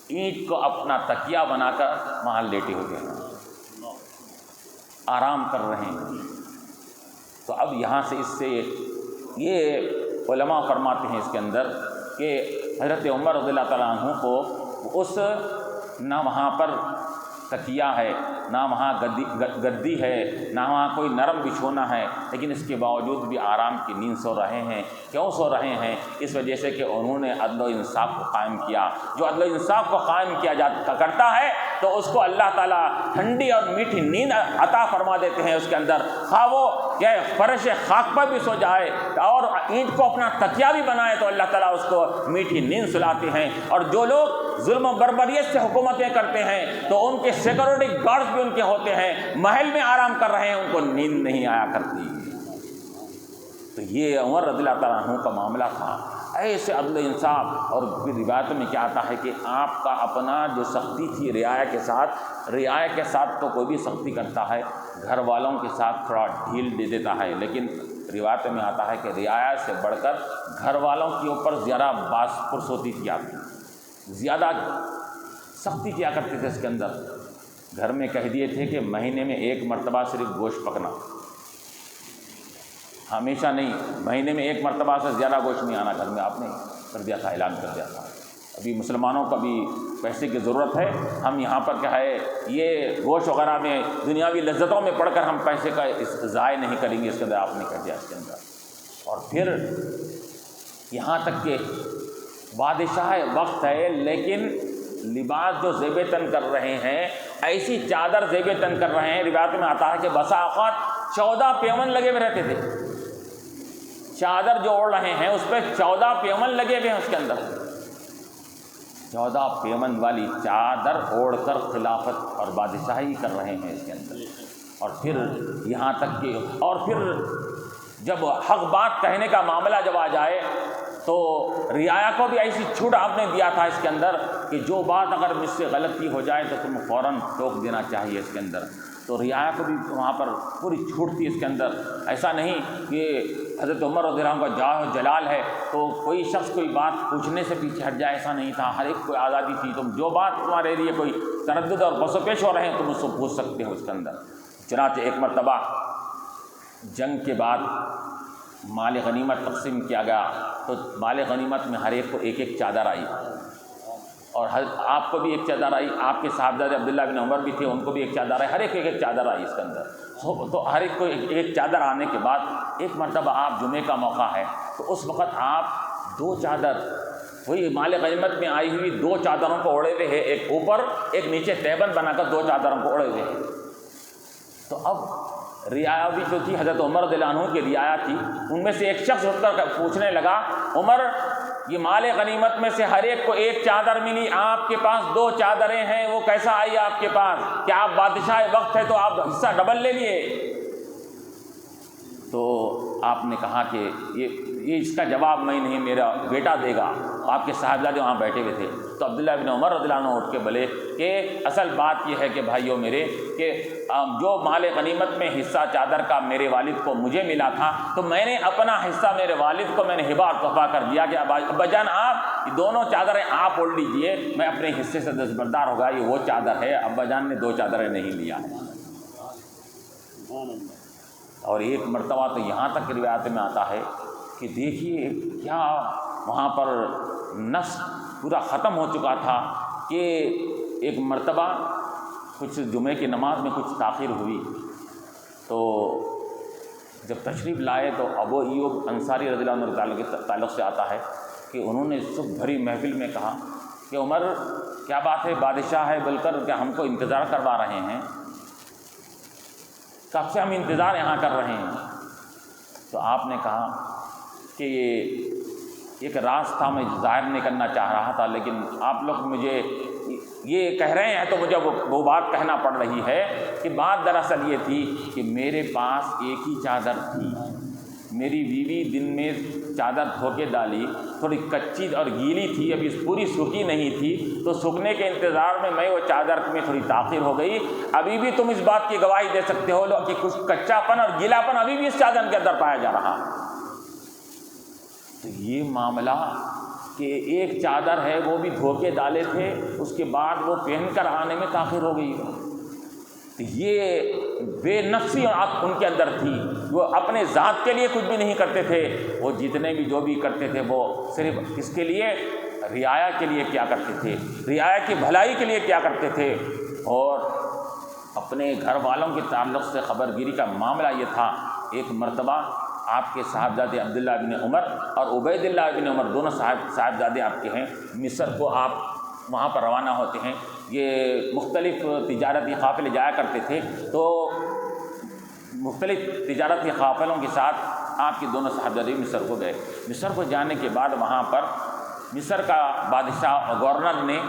اینٹ کو اپنا تکیہ بنا کر وہاں لیٹے ہوئے ہیں، آرام کر رہے ہیں۔ تو اب یہاں سے اس سے یہ علماء فرماتے ہیں اس کے اندر کہ حضرت عمر رضی اللہ تعالیٰ عنہ کو اس نہ وہاں پر تکیہ ہے، نہ وہاں گدی ہے، نہ وہاں کوئی نرم بچھونا ہے، لیکن اس کے باوجود بھی آرام کی نیند سو رہے ہیں۔ کیوں سو رہے ہیں؟ اس وجہ سے کہ انہوں نے عدل و انصاف کو قائم کیا۔ جو عدل و انصاف کو قائم کیا کرتا ہے تو اس کو اللہ تعالیٰ ٹھنڈی اور میٹھی نیند عطا فرما دیتے ہیں اس کے اندر، خواہ وہ کہ فرش خاک پر بھی سو جائے اور اینٹ کو اپنا تکیہ بھی بنائے تو اللہ تعالیٰ اس کو میٹھی نیند سلاتے ہیں۔ اور جو لوگ ظلم و بربریت سے حکومتیں کرتے ہیں تو ان کے سیکورٹی گارڈز بھی ان کے ہوتے ہیں، محل میں آرام کر رہے ہیں، ان کو نیند نہیں آیا کرتی۔ تو یہ عمر رضی اللہ تعالیٰ عنہ کا معاملہ تھا، ایسے عدل انصاف۔ اور پھر روایتوں میں کیا آتا ہے کہ آپ کا اپنا جو سختی تھی رعایا کے ساتھ تو کوئی بھی سختی کرتا ہے گھر والوں کے ساتھ تھوڑا ڈھیل دے دیتا ہے، لیکن روایتوں میں آتا ہے کہ رعایا سے بڑھ کر گھر والوں کے اوپر زیادہ باس پرس ہوتی تھی، آپ کی زیادہ سختی کیا کرتے تھے اس کے اندر۔ گھر میں کہہ دیے تھے کہ مہینے میں ایک مرتبہ صرف گوشت پکنا، ہمیشہ نہیں، مہینے میں ایک مرتبہ سے زیادہ گوشت نہیں آنا گھر میں، آپ نے کر دیا تھا، اعلان کر دیا تھا۔ ابھی مسلمانوں کو بھی پیسے کی ضرورت ہے، ہم یہاں پر کیا ہے یہ گوشت وغیرہ میں دنیاوی لذتوں میں پڑھ کر ہم پیسے کا ضائع نہیں کریں گے، اس کے اندر آپ نے کر دیا اس کے اندر۔ اور پھر یہاں تک کہ بادشاہ وقت ہے لیکن لباس جو زیب تن کر رہے ہیں، ایسی چادر زیب تن کر رہے ہیں، روایت میں آتا ہے کہ بسا اوقات 14 پیون لگے ہوئے رہتے تھے، چادر جو اوڑھ رہے ہیں اس پہ 14 پیون لگے ہوئے ہیں اس کے اندر، 14 پیون والی چادر اوڑھ کر خلافت اور بادشاہی کر رہے ہیں اس کے اندر۔ اور پھر یہاں تک کہ اور پھر جب حق بات کہنے کا معاملہ جب آ جائے تو رعایا کو بھی ایسی چھوٹ آپ نے دیا تھا اس کے اندر کہ جو بات اگر مجھ سے غلطی ہو جائے تو تم فوراً ٹوک دینا چاہیے اس کے اندر۔ تو رعایا کو بھی وہاں پر پوری چھوٹ تھی اس کے اندر، ایسا نہیں کہ حضرت عمر رضی اللہ عنہ کا جاہ و جلال ہے تو کوئی شخص کوئی بات پوچھنے سے پیچھے ہٹ جائے، ایسا نہیں تھا، ہر ایک کو آزادی تھی، تم جو بات تمہارے لیے کوئی تردد اور پس و پیش ہو رہے ہیں تم اس کو پوچھ سکتے ہو اس کے اندر۔ چنانچہ ایک مرتبہ جنگ کے بعد مال غنیمت تقسیم کیا گیا تو مال غنیمت میں ہر ایک کو ایک ایک چادر آئی، اور آپ کو بھی ایک چادر آئی، آپ کے صاحبزادے عبداللہ بن عمر بھی تھے، ان کو بھی ایک چادر آئی، ہر ایک ایک چادر آئی اس کے اندر۔ تو ہر ایک کو ایک چادر آنے کے بعد ایک مرتبہ آپ جمعے کا موقع ہے تو اس وقت آپ 2 چادر وہی مال غنیمت میں آئی ہوئی 2 چادروں کو اوڑھے ہوئے ہیں، ایک اوپر ایک نیچے تیبن بنا کر 2 چادروں کو اوڑھے ہوئے ہیں۔ تو اب رعایا بھی جو تھی حضرت عمر رضی اللہ عنہ کی رعایا تھی، ان میں سے ایک شخص اٹھ کر پوچھنے لگا، عمر یہ مال غنیمت میں سے ہر ایک کو ایک چادر ملی، آپ کے پاس 2 چادریں ہیں، وہ کیسا آئی آپ کے پاس؟ کیا آپ بادشاہ وقت ہے تو آپ حصہ ڈبل لے لیے؟ تو آپ نے کہا کہ یہ اس کا جواب میں نہیں، میرا بیٹا دے گا۔ آپ کے صاحبزادے وہاں بیٹھے ہوئے تھے تو عبداللہ بن عمر رضی اللہ عنہ اٹھ کے بولے کہ اصل بات یہ ہے کہ بھائیوں میرے کہ جو مال غنیمت میں حصہ چادر کا میرے والد کو مجھے ملا تھا تو میں نے اپنا حصہ میرے والد کو میں نے ہبہ اور تحفہ کر دیا کہ ابا جان آپ یہ دونوں چادریں آپ اوڑھ لیجئے، میں اپنے حصے سے دستبردار ہوگا، یہ وہ چادر ہے۔ ابا جان نے 2 چادریں نہیں لیا ہے۔ اور ایک مرتبہ تو یہاں تک روایت میں آتا ہے کہ دیکھیے کیا وہاں پر نفس پورا ختم ہو چکا تھا کہ ایک مرتبہ کچھ جمعے کی نماز میں کچھ تاخیر ہوئی، تو جب تشریف لائے تو ابو ایوب انصاری رضی اللہ عنہ کے تعلق سے آتا ہے کہ انہوں نے صبح بھری محفل میں کہا کہ عمر کیا بات ہے، بادشاہ ہے بول کر کیا ہم کو انتظار کروا رہے ہیں، کب سے ہم انتظار یہاں کر رہے ہیں؟ تو آپ نے کہا کہ یہ ایک راز تھا، میں ظاہر نہیں کرنا چاہ رہا تھا، لیکن آپ لوگ مجھے یہ کہہ رہے ہیں تو مجھے وہ بات کہنا پڑ رہی ہے کہ بات دراصل یہ تھی کہ میرے پاس ایک ہی چادر تھی، میری بیوی دن میں چادر دھو کے ڈالی، تھوڑی کچی اور گیلی تھی، ابھی پوری سوکھی نہیں تھی، تو سوکھنے کے انتظار میں وہ چادر میں تھوڑی تاخیر ہو گئی۔ ابھی بھی تم اس بات کی گواہی دے سکتے ہو کہ کچھ کچا پن اور گیلا پن ابھی بھی اس چادر کے اندر پایا جا رہا۔ تو یہ معاملہ کہ ایک چادر ہے وہ بھی دھو کے ڈالے تھے، اس کے بعد وہ پہن کر آنے میں تاخیر ہو گئی، تو یہ بے نفسی ان کے اندر تھی، وہ اپنے ذات کے لیے کچھ بھی نہیں کرتے تھے، وہ جتنے بھی جو بھی کرتے تھے وہ صرف اس کے لیے رعایا کے لیے کیا کرتے تھے، رعایا کی بھلائی کے لیے کیا کرتے تھے۔ اور اپنے گھر والوں کے تعلق سے خبر گیری کا معاملہ یہ تھا، ایک مرتبہ آپ کے صاحبزادے عبداللہ بن عمر اور عبید اللہ بن عمر دونوں صاحبزادے آپ کے ہیں، مصر کو آپ وہاں پر روانہ ہوتے ہیں، یہ مختلف تجارتی قافلے جایا کرتے تھے، تو مختلف تجارتی قافلوں کے ساتھ آپ کے دونوں صاحبزادے مصر کو گئے۔ مصر کو جانے کے بعد وہاں پر مصر کا بادشاہ اور گورنر نے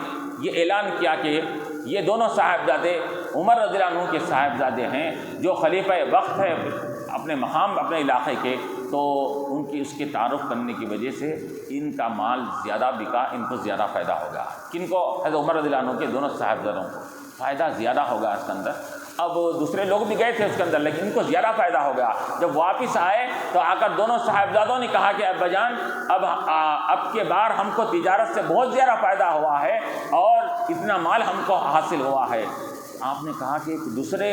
یہ اعلان کیا کہ یہ دونوں صاحبزادے عمر رضی اللہ عنہ کے صاحبزادے ہیں، جو خلیفہ وقت ہے اپنے مقام اپنے علاقے کے، تو ان کی اس کے تعارف کرنے کی وجہ سے ان کا مال زیادہ بکا، ان کو زیادہ فائدہ ہوگا۔ کن کو؟ حضرت عمر رضی اللہ عنہ کے دونوں صاحبزادوں کو فائدہ زیادہ ہوگا اس کے اندر۔ اب دوسرے لوگ بھی گئے تھے اس کے اندر، لیکن ان کو زیادہ فائدہ ہو گیا۔ جب واپس آئے تو آ کر دونوں صاحبزادوں نے کہا کہ ابا جان اب کے بار ہم کو تجارت سے بہت زیادہ فائدہ ہوا ہے اور اتنا مال ہم کو حاصل ہوا ہے۔ آپ نے کہا کہ دوسرے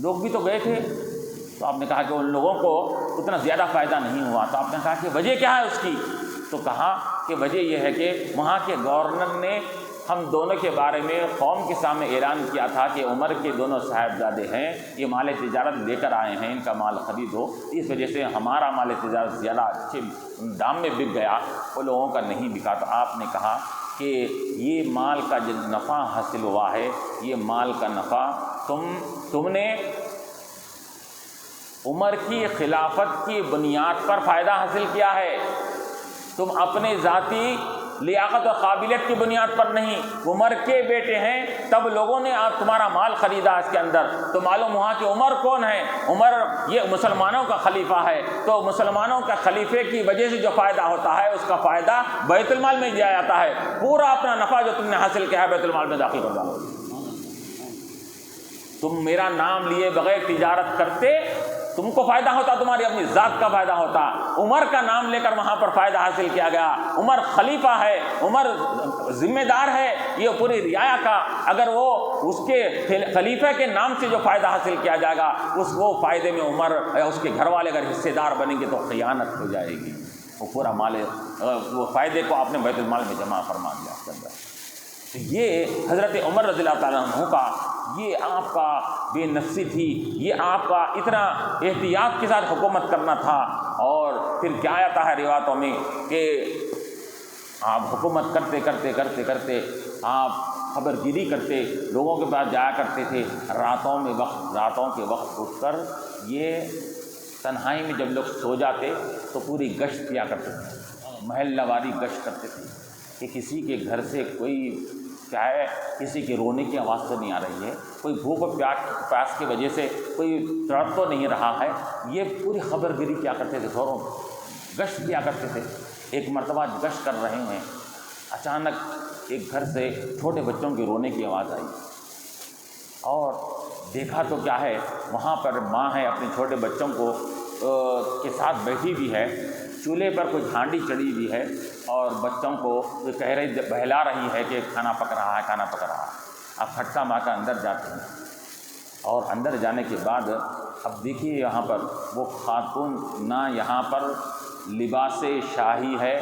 لوگ بھی تو گئے تھے، تو آپ نے کہا کہ ان لوگوں کو اتنا زیادہ فائدہ نہیں ہوا، تو آپ نے کہا کہ وجہ کیا ہے اس کی؟ تو کہا کہ وجہ یہ ہے کہ وہاں کے گورنر نے ہم دونوں کے بارے میں قوم کے سامنے اعلان کیا تھا کہ عمر کے دونوں صاحبزادے ہیں، یہ مال تجارت لے کر آئے ہیں، ان کا مال خریدو، اس وجہ سے ہمارا مال تجارت زیادہ اچھے دام میں بک گیا، وہ لوگوں کا نہیں بکا۔ تو آپ نے کہا کہ یہ مال کا جو نفع حاصل ہوا ہے، یہ مال کا نفع تم نے عمر کی خلافت کی بنیاد پر فائدہ حاصل کیا ہے، تم اپنے ذاتی لیاقت و قابلیت کی بنیاد پر نہیں۔ عمر کے بیٹے ہیں تب لوگوں نے آپ تمہارا مال خریدا اس کے اندر، تو معلوم ہوا کہ عمر کون ہے؟ عمر یہ مسلمانوں کا خلیفہ ہے، تو مسلمانوں کا خلیفے کی وجہ سے جو فائدہ ہوتا ہے اس کا فائدہ بیت المال میں دیا جاتا ہے، پورا اپنا نفع جو تم نے حاصل کیا ہے بیت المال میں داخل کر ڈالو۔ تم میرا نام لیے بغیر تجارت کرتے، تم کو فائدہ ہوتا، تمہاری اپنی ذات کا فائدہ ہوتا۔ عمر کا نام لے کر وہاں پر فائدہ حاصل کیا گیا۔ عمر خلیفہ ہے، عمر ذمہ دار ہے یہ پوری رعایا کا، اگر وہ اس کے خلیفہ کے نام سے جو فائدہ حاصل کیا جائے گا، وہ فائدے میں عمر یا اس کے گھر والے اگر حصے دار بنیں گے تو خیانت ہو جائے گی، وہ پورا مال وہ فائدے کو آپ نے بیت المال میں جمع فرما دیا اس کے اندر۔ تو یہ حضرت عمر رضی اللہ تعالیٰ عنہ کا یہ آپ کا بے نفسی تھی، یہ آپ کا اتنا احتیاط کے ساتھ حکومت کرنا تھا۔ اور پھر کیا آتا ہے روایتوں میں کہ آپ حکومت کرتے کرتے کرتے کرتے آپ خبر گیری کرتے، لوگوں کے پاس جایا کرتے تھے، راتوں کے وقت اٹھ کر یہ تنہائی میں جب لوگ سو جاتے تو پوری گشت کیا کرتے تھے، محلہ واری گشت کرتے تھے کہ کسی کے گھر سے کوئی کیا ہے، کسی کے رونے کی آواز تو نہیں آ رہی ہے، کوئی بھوک و پیاس کی وجہ سے کوئی تڑپ تو نہیں رہا ہے، یہ پوری خبر گیری کیا کرتے تھے، گھروں گشت کیا کرتے تھے۔ ایک مرتبہ گشت کر رہے ہیں، اچانک ایک گھر سے چھوٹے بچوں کے رونے کی آواز آئی اور دیکھا تو کیا ہے، وہاں پر ماں ہے اپنے چھوٹے بچوں کو کے ساتھ بیٹھی بھی ہے، چولہے پر کوئی ہانڈی چڑھی ہوئی ہے اور بچوں کو کہہ رہی بہلا رہی ہے کہ کھانا پک رہا ہے، کھانا پک رہا ہے۔ آپ پھٹکا مار کر اندر جاتے ہیں اور اندر جانے کے بعد اب دیکھیے یہاں پر وہ خاتون نہ یہاں پر لباس شاہی ہے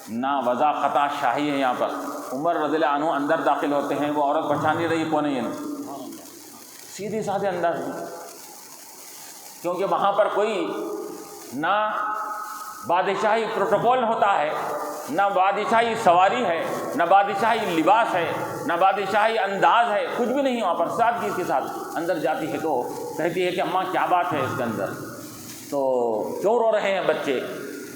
نہ وضاقتہ شاہی ہے. یہاں پر عمر رضی اللہ عنہ اندر داخل ہوتے ہیں، وہ عورت پہچان نہیں رہی کون ہے یہ، سیدھے سادھے انداز میں، کیونکہ وہاں پر کوئی نہ بادشاہی پروٹوکول ہوتا ہے، نہ بادشاہی سواری ہے، نہ بادشاہی لباس ہے، نہ بادشاہی انداز ہے، کچھ بھی نہیں. وہاں پر سادگی کے ساتھ اندر جاتی ہے تو کہتی ہے کہ اماں کیا بات ہے اس کے اندر، تو کیوں رو رہے ہیں بچے؟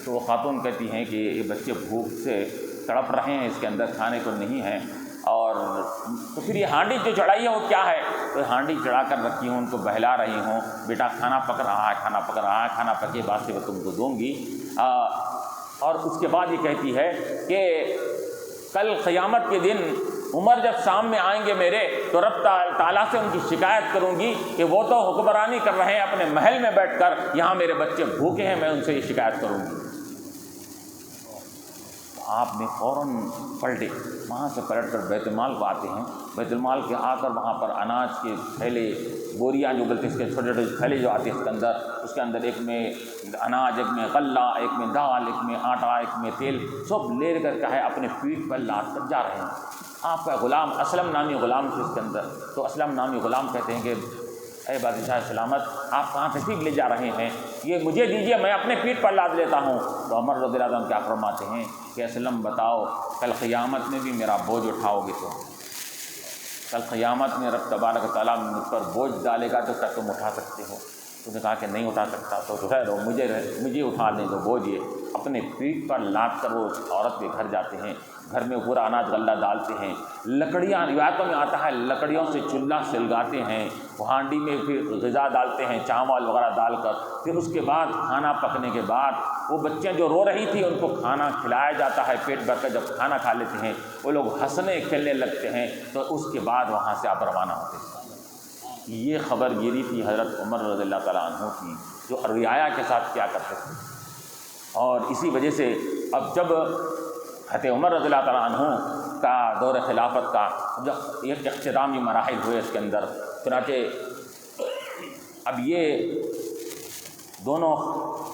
تو وہ خاتون کہتی ہیں کہ یہ بچے بھوک سے تڑپ رہے ہیں، اس کے اندر کھانے کو نہیں ہے. اور تو پھر یہ ہانڈی جو چڑھائی ہے وہ کیا ہے؟ تو ہانڈی چڑھا کر رکھی ہوں، ان کو بہلا رہی ہوں، بیٹا کھانا پک رہا ہے، کھانا پک رہا ہے، کھانا پکے بعد سے میں تم کو دوں گی. اور اس کے بعد یہ کہتی ہے کہ کل قیامت کے دن عمر جب سامنے آئیں گے میرے تو رب تعالیٰ سے ان کی شکایت کروں گی کہ وہ تو حکمرانی کر رہے ہیں اپنے محل میں بیٹھ کر، یہاں میرے بچے بھوکے ہیں، میں ان سے یہ شکایت کروں گی. آپ نے فوراً پلٹے، وہاں سے پلٹ کر بیت المال کو آتے ہیں. بیت المال کے آ کر وہاں پر اناج کے تھیلے، بوریاں جو بولتے ہیں، اس کے چھوٹے چھوٹے تھیلے جو آتے ہیں اس کے اندر ایک میں اناج، ایک میں غلہ، ایک میں دال، ایک میں آٹا، ایک میں تیل، سب لے کر کیا ہے اپنے پیٹھ پر لاد کر جا رہے ہیں. آپ کا غلام اسلم نامی غلام تھے اس کے اندر، تو اسلم نامی غلام کہتے ہیں کہ اے بادشاہ سلامت، آپ کہاں تشریف لے جا رہے ہیں؟ یہ مجھے دیجیے، میں اپنے پیٹھ پر لاد لیتا ہوں. تو عمر رضی اللہ عنہ کیا فرماتے ہیں کہ اسلم بتاؤ، کل قیامت میں بھی میرا بوجھ اٹھاؤ گے تو کل قیامت میں رب تبارک و تعالیٰ مجھ پر بوجھ ڈالے گا تو کیا تم اٹھا سکتے ہو؟ تو نے کہا کہ نہیں اٹھا سکتا. تو ٹھہرو، مجھے اٹھا دیں تو بوجھ یہ اپنے پیٹھ پر لاد کر وہ عورت کے گھر جاتے ہیں. گھر میں پورا اناج غلہ ڈالتے ہیں، لکڑیاں، روایتوں میں آتا ہے لکڑیوں سے چولہا سلگاتے ہیں، وہ ہانڈی میں پھر غذا ڈالتے ہیں چاول وغیرہ ڈال کر. پھر اس کے بعد کھانا پکنے کے بعد وہ بچیاں جو رو رہی تھی ان کو کھانا کھلایا جاتا ہے. پیٹ بھر کر جب کھانا کھا لیتے ہیں وہ لوگ ہنسنے کھیلنے لگتے ہیں، تو اس کے بعد وہاں سے آپ روانہ ہوتے ہیں. یہ خبر گیری تھی حضرت عمر رضی اللہ تعالیٰ عنہ کی، جو رعایا کے ساتھ کیا کرتے تھے. اور اسی وجہ سے اب جب حضرت عمر رضی اللہ تعالیٰ عنہ کا دور خلافت کا جب ایک اختتامی مراحل ہوئے اس کے اندر، چنانچہ اب یہ دونوں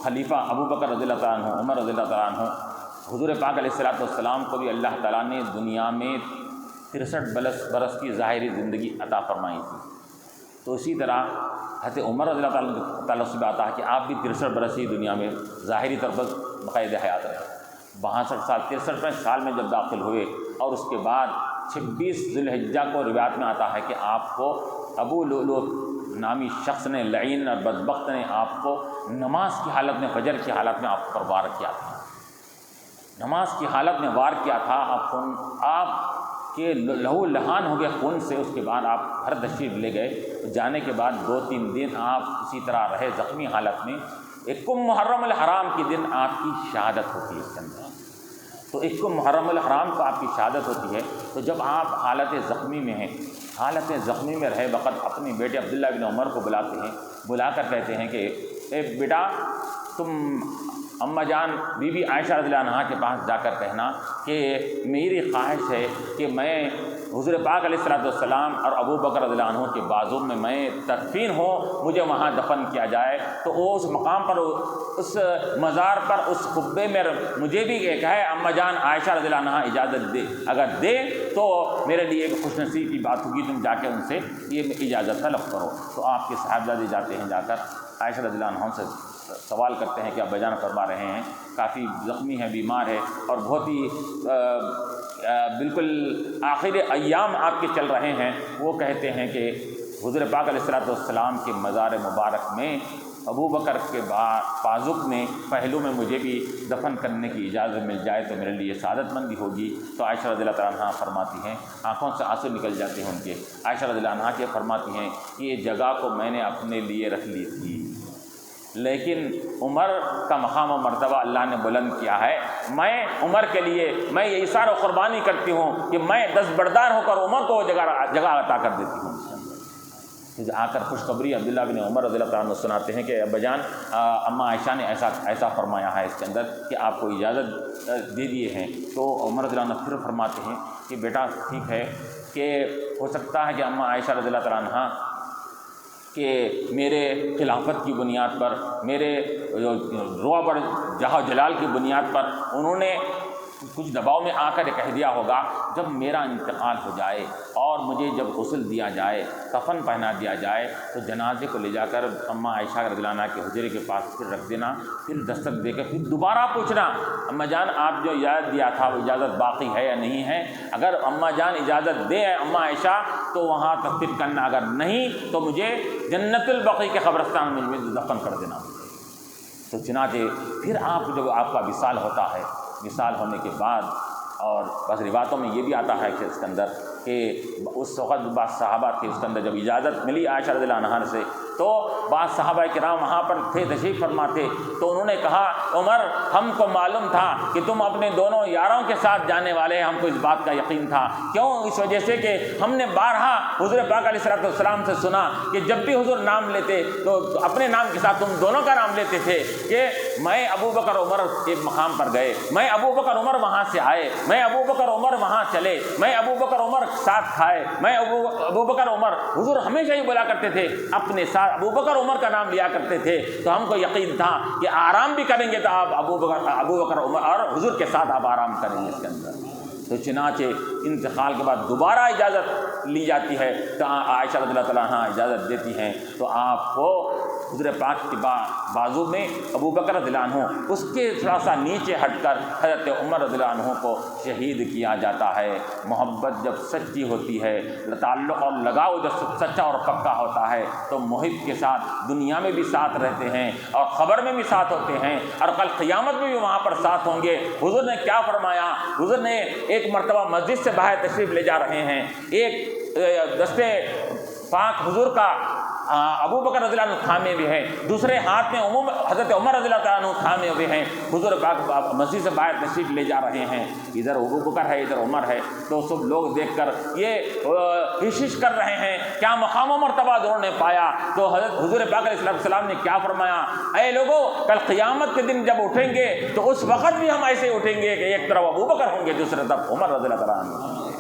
خلیفہ ابو بکر رضی اللہ تعالیٰ عنہ، عمر رضی اللہ تعالیٰ عنہ، حضور پاک علیہ الصلوۃ والسلام کو بھی اللہ تعالیٰ نے دنیا میں 63 برس کی ظاہری زندگی عطا فرمائی تھی. تو اسی طرح حضرت عمر رضی اللہ تعالیٰ سے آتا ہے کہ آپ بھی 63 برس ہی دنیا میں ظاہری طور پر بقید حیات رہے. 62 سال 63 سال میں جب داخل ہوئے، اور اس کے بعد 26 ذی الحجہ کو روایت میں آتا ہے کہ آپ کو ابو لؤلؤ نامی شخص نے، لعین اور بدبخت نے آپ کو نماز کی حالت میں، فجر کی حالت میں آپ پر وار کیا تھا. نماز کی حالت میں وار کیا تھا. آپ کے لہو لہان ہو گئے خون سے. اس کے بعد آپ گھر تشریف لے گئے. جانے کے بعد 2-3 دن آپ اسی طرح رہے زخمی حالت میں. 1 محرم الحرام کے دن آپ کی شہادت ہوتی ہے اس کے اندر. تو 1 محرم الحرام کو آپ کی شہادت ہوتی ہے. تو جب آپ حالت زخمی میں ہیں، حالت زخمی میں رہے وقت اپنے بیٹے عبداللہ بن عمر کو بلاتے ہیں. بلا کر کہتے ہیں کہ اے بیٹا، تم اماں جان بی بی عائشہ رضی اللہ عنہا کے پاس جا کر کہنا کہ میری خواہش ہے کہ میں حضور پاک علیہ الصلوۃ والسلام اور ابو بکر رضی اللہ عنہ کے بازو میں تدفین ہوں، مجھے وہاں دفن کیا جائے. تو وہ اس مقام پر، اس مزار پر، اس قبے میں مجھے بھی ایک ہے اماں جان عائشہ رضی اللہ عنہا اجازت دے، اگر دے تو میرے لیے ایک خوش نصیب کی بات ہوگی، تم جا کے ان سے یہ اجازت طلب کرو. تو آپ کے صاحبزادے جاتے ہیں، جا کر عائشہ رضی اللہ عنہا سے سوال کرتے ہیں کہ ابا جان فرما رہے ہیں کافی زخمی ہے، بیمار ہے، اور بہت ہی بالکل آخر ایام آپ کے چل رہے ہیں. وہ کہتے ہیں کہ حضور پاک علیہ الصلوۃ والسلام کے مزار مبارک میں ابو بکر کے پازک میں پہلو میں مجھے بھی دفن کرنے کی اجازت مل جائے تو میرے لیے سعادت مندی ہوگی. تو عائشہ رضی اللہ تعالیٰ عنہ فرماتی ہیں، آنکھوں سے آنسو نکل جاتے ہیں ان کے. عائشہ رضی اللہ عنہ کے فرماتی ہیں کہ یہ جگہ کو میں نے اپنے لیے رکھ لی تھی، لیکن عمر کا مقام و مرتبہ اللہ نے بلند کیا ہے. میں عمر کے لیے میں یہ اثار و قربانی کرتی ہوں کہ میں دستبردار ہو کر عمر کو جگہ عطا کر دیتی ہوں. آ کر خوشخبری عبداللہ بن عمر رضی اللہ تعالیٰ عنہ سناتے ہیں کہ ابا جان، اماں عائشہ نے ایسا فرمایا ہے اس کے اندر کہ آپ کو اجازت دے دیے ہیں. تو عمر رضی اللہ عنہ پھر فرماتے ہیں کہ بیٹا ٹھیک ہے کہ ہو سکتا ہے کہ اماں عائشہ رضی اللہ تعالیٰ عنہ کہ میرے خلافت کی بنیاد پر، میرے رعب اور جاہ و جلال کی بنیاد پر انہوں نے کچھ دباؤ میں آ کر کہہ دیا ہوگا، جب میرا انتقال ہو جائے اور مجھے جب غسل دیا جائے، کفن پہنا دیا جائے، تو جنازے کو لے جا کر اماں عائشہ رضی اللہ عنہا کے حجرے کے پاس پھر رکھ دینا، پھر دستک دے کے پھر دوبارہ پوچھنا اماں جان آپ جو اجازت دیا تھا وہ اجازت باقی ہے یا نہیں ہے، اگر اماں جان اجازت دے اماں عائشہ تو وہاں تدفین کرنا، اگر نہیں تو مجھے جنت البقیع کے قبرستان میں دفن کر دینا۔ تو چنانچہ پھر آپ جب آپ کا وصال ہوتا ہے، وصال ہونے کے بعد، اور بعض روایتوں میں یہ بھی آتا ہے کہ اس کے اندر کہ اس وقت بعض صحابہ تھے، اس کے اندر جب اجازت ملی عائشہ رضی اللہ عنہا سے، تو بعض صحابہ کرام وہاں پر تھے، تشریف فرما تھے، تو انہوں نے کہا عمر ہم کو معلوم تھا کہ تم اپنے دونوں یاروں کے ساتھ جانے والے ہیں، ہم کو اس بات کا یقین تھا، کیوں؟ اس وجہ سے کہ ہم نے بارہا حضور پاک علیہ الصلوۃ والسلام سے سنا کہ جب بھی حضور نام لیتے تو اپنے نام کے ساتھ تم دونوں کا نام لیتے تھے، کہ میں ابو بکر عمر ایک مقام پر گئے، میں ابو بکر عمر وہاں سے آئے، میں ابو بکر عمر وہاں چلے، میں ابو بکر عمر ساتھ کھائے، میں ابو بکر عمر، حضور ہمیشہ ہی بولا کرتے تھے اپنے ساتھ ابو بکر عمر کا نام لیا کرتے تھے، تو ہم کو یقین تھا کہ آرام بھی کریں گے تو آپ ابو بکر عمر اور حضور کے ساتھ آپ آرام کریں گے اس کے اندر۔ تو چنانچہ انتقال کے بعد دوبارہ اجازت لی جاتی ہے، تو عائشہ رضی اللہ تعالیٰ عنہ اجازت دیتی ہیں، تو آپ کو حضور پاک کے بازو میں ابو بکر رضی اللہ عنہ، اس کے تھوڑا سا نیچے ہٹ کر حضرت عمر رضی اللہ عنہ کو شہید کیا جاتا ہے۔ محبت جب سچی ہوتی ہے، تعلق اور لگاؤ جب سچا اور پکا ہوتا ہے، تو محب کے ساتھ دنیا میں بھی ساتھ رہتے ہیں اور خبر میں بھی ساتھ ہوتے ہیں، اور کل قیامت میں بھی وہاں پر ساتھ ہوں گے۔ حضور نے کیا فرمایا؟ حضور نے ایک مرتبہ مسجد سے باہر تشریف لے جا رہے ہیں، ایک دستے پاک حضور کا ابو بکر رضی اللہ عنہ تھامے ہوئے ہیں، دوسرے ہاتھ میں حضرت عمر رضی اللہ تعالیٰ عنہ تھامے ہوئے ہیں، حضور پاک مسجد سے باہر تشریف لے جا رہے ہیں، ادھر ابو بکر ہے ادھر عمر ہے، تو سب لوگ دیکھ کر یہ ہش کر رہے ہیں، کیا مقام و مرتبہ انہوں نے پایا؟ تو حضرت حضور پاک علیہ السلام نے کیا فرمایا؟ اے لوگو، کل قیامت کے دن جب اٹھیں گے تو اس وقت بھی ہم ایسے اٹھیں گے کہ ایک طرف ابو بکر ہوں گے، دوسری طرف عمر رضی اللہ تعالیٰ عنہ۔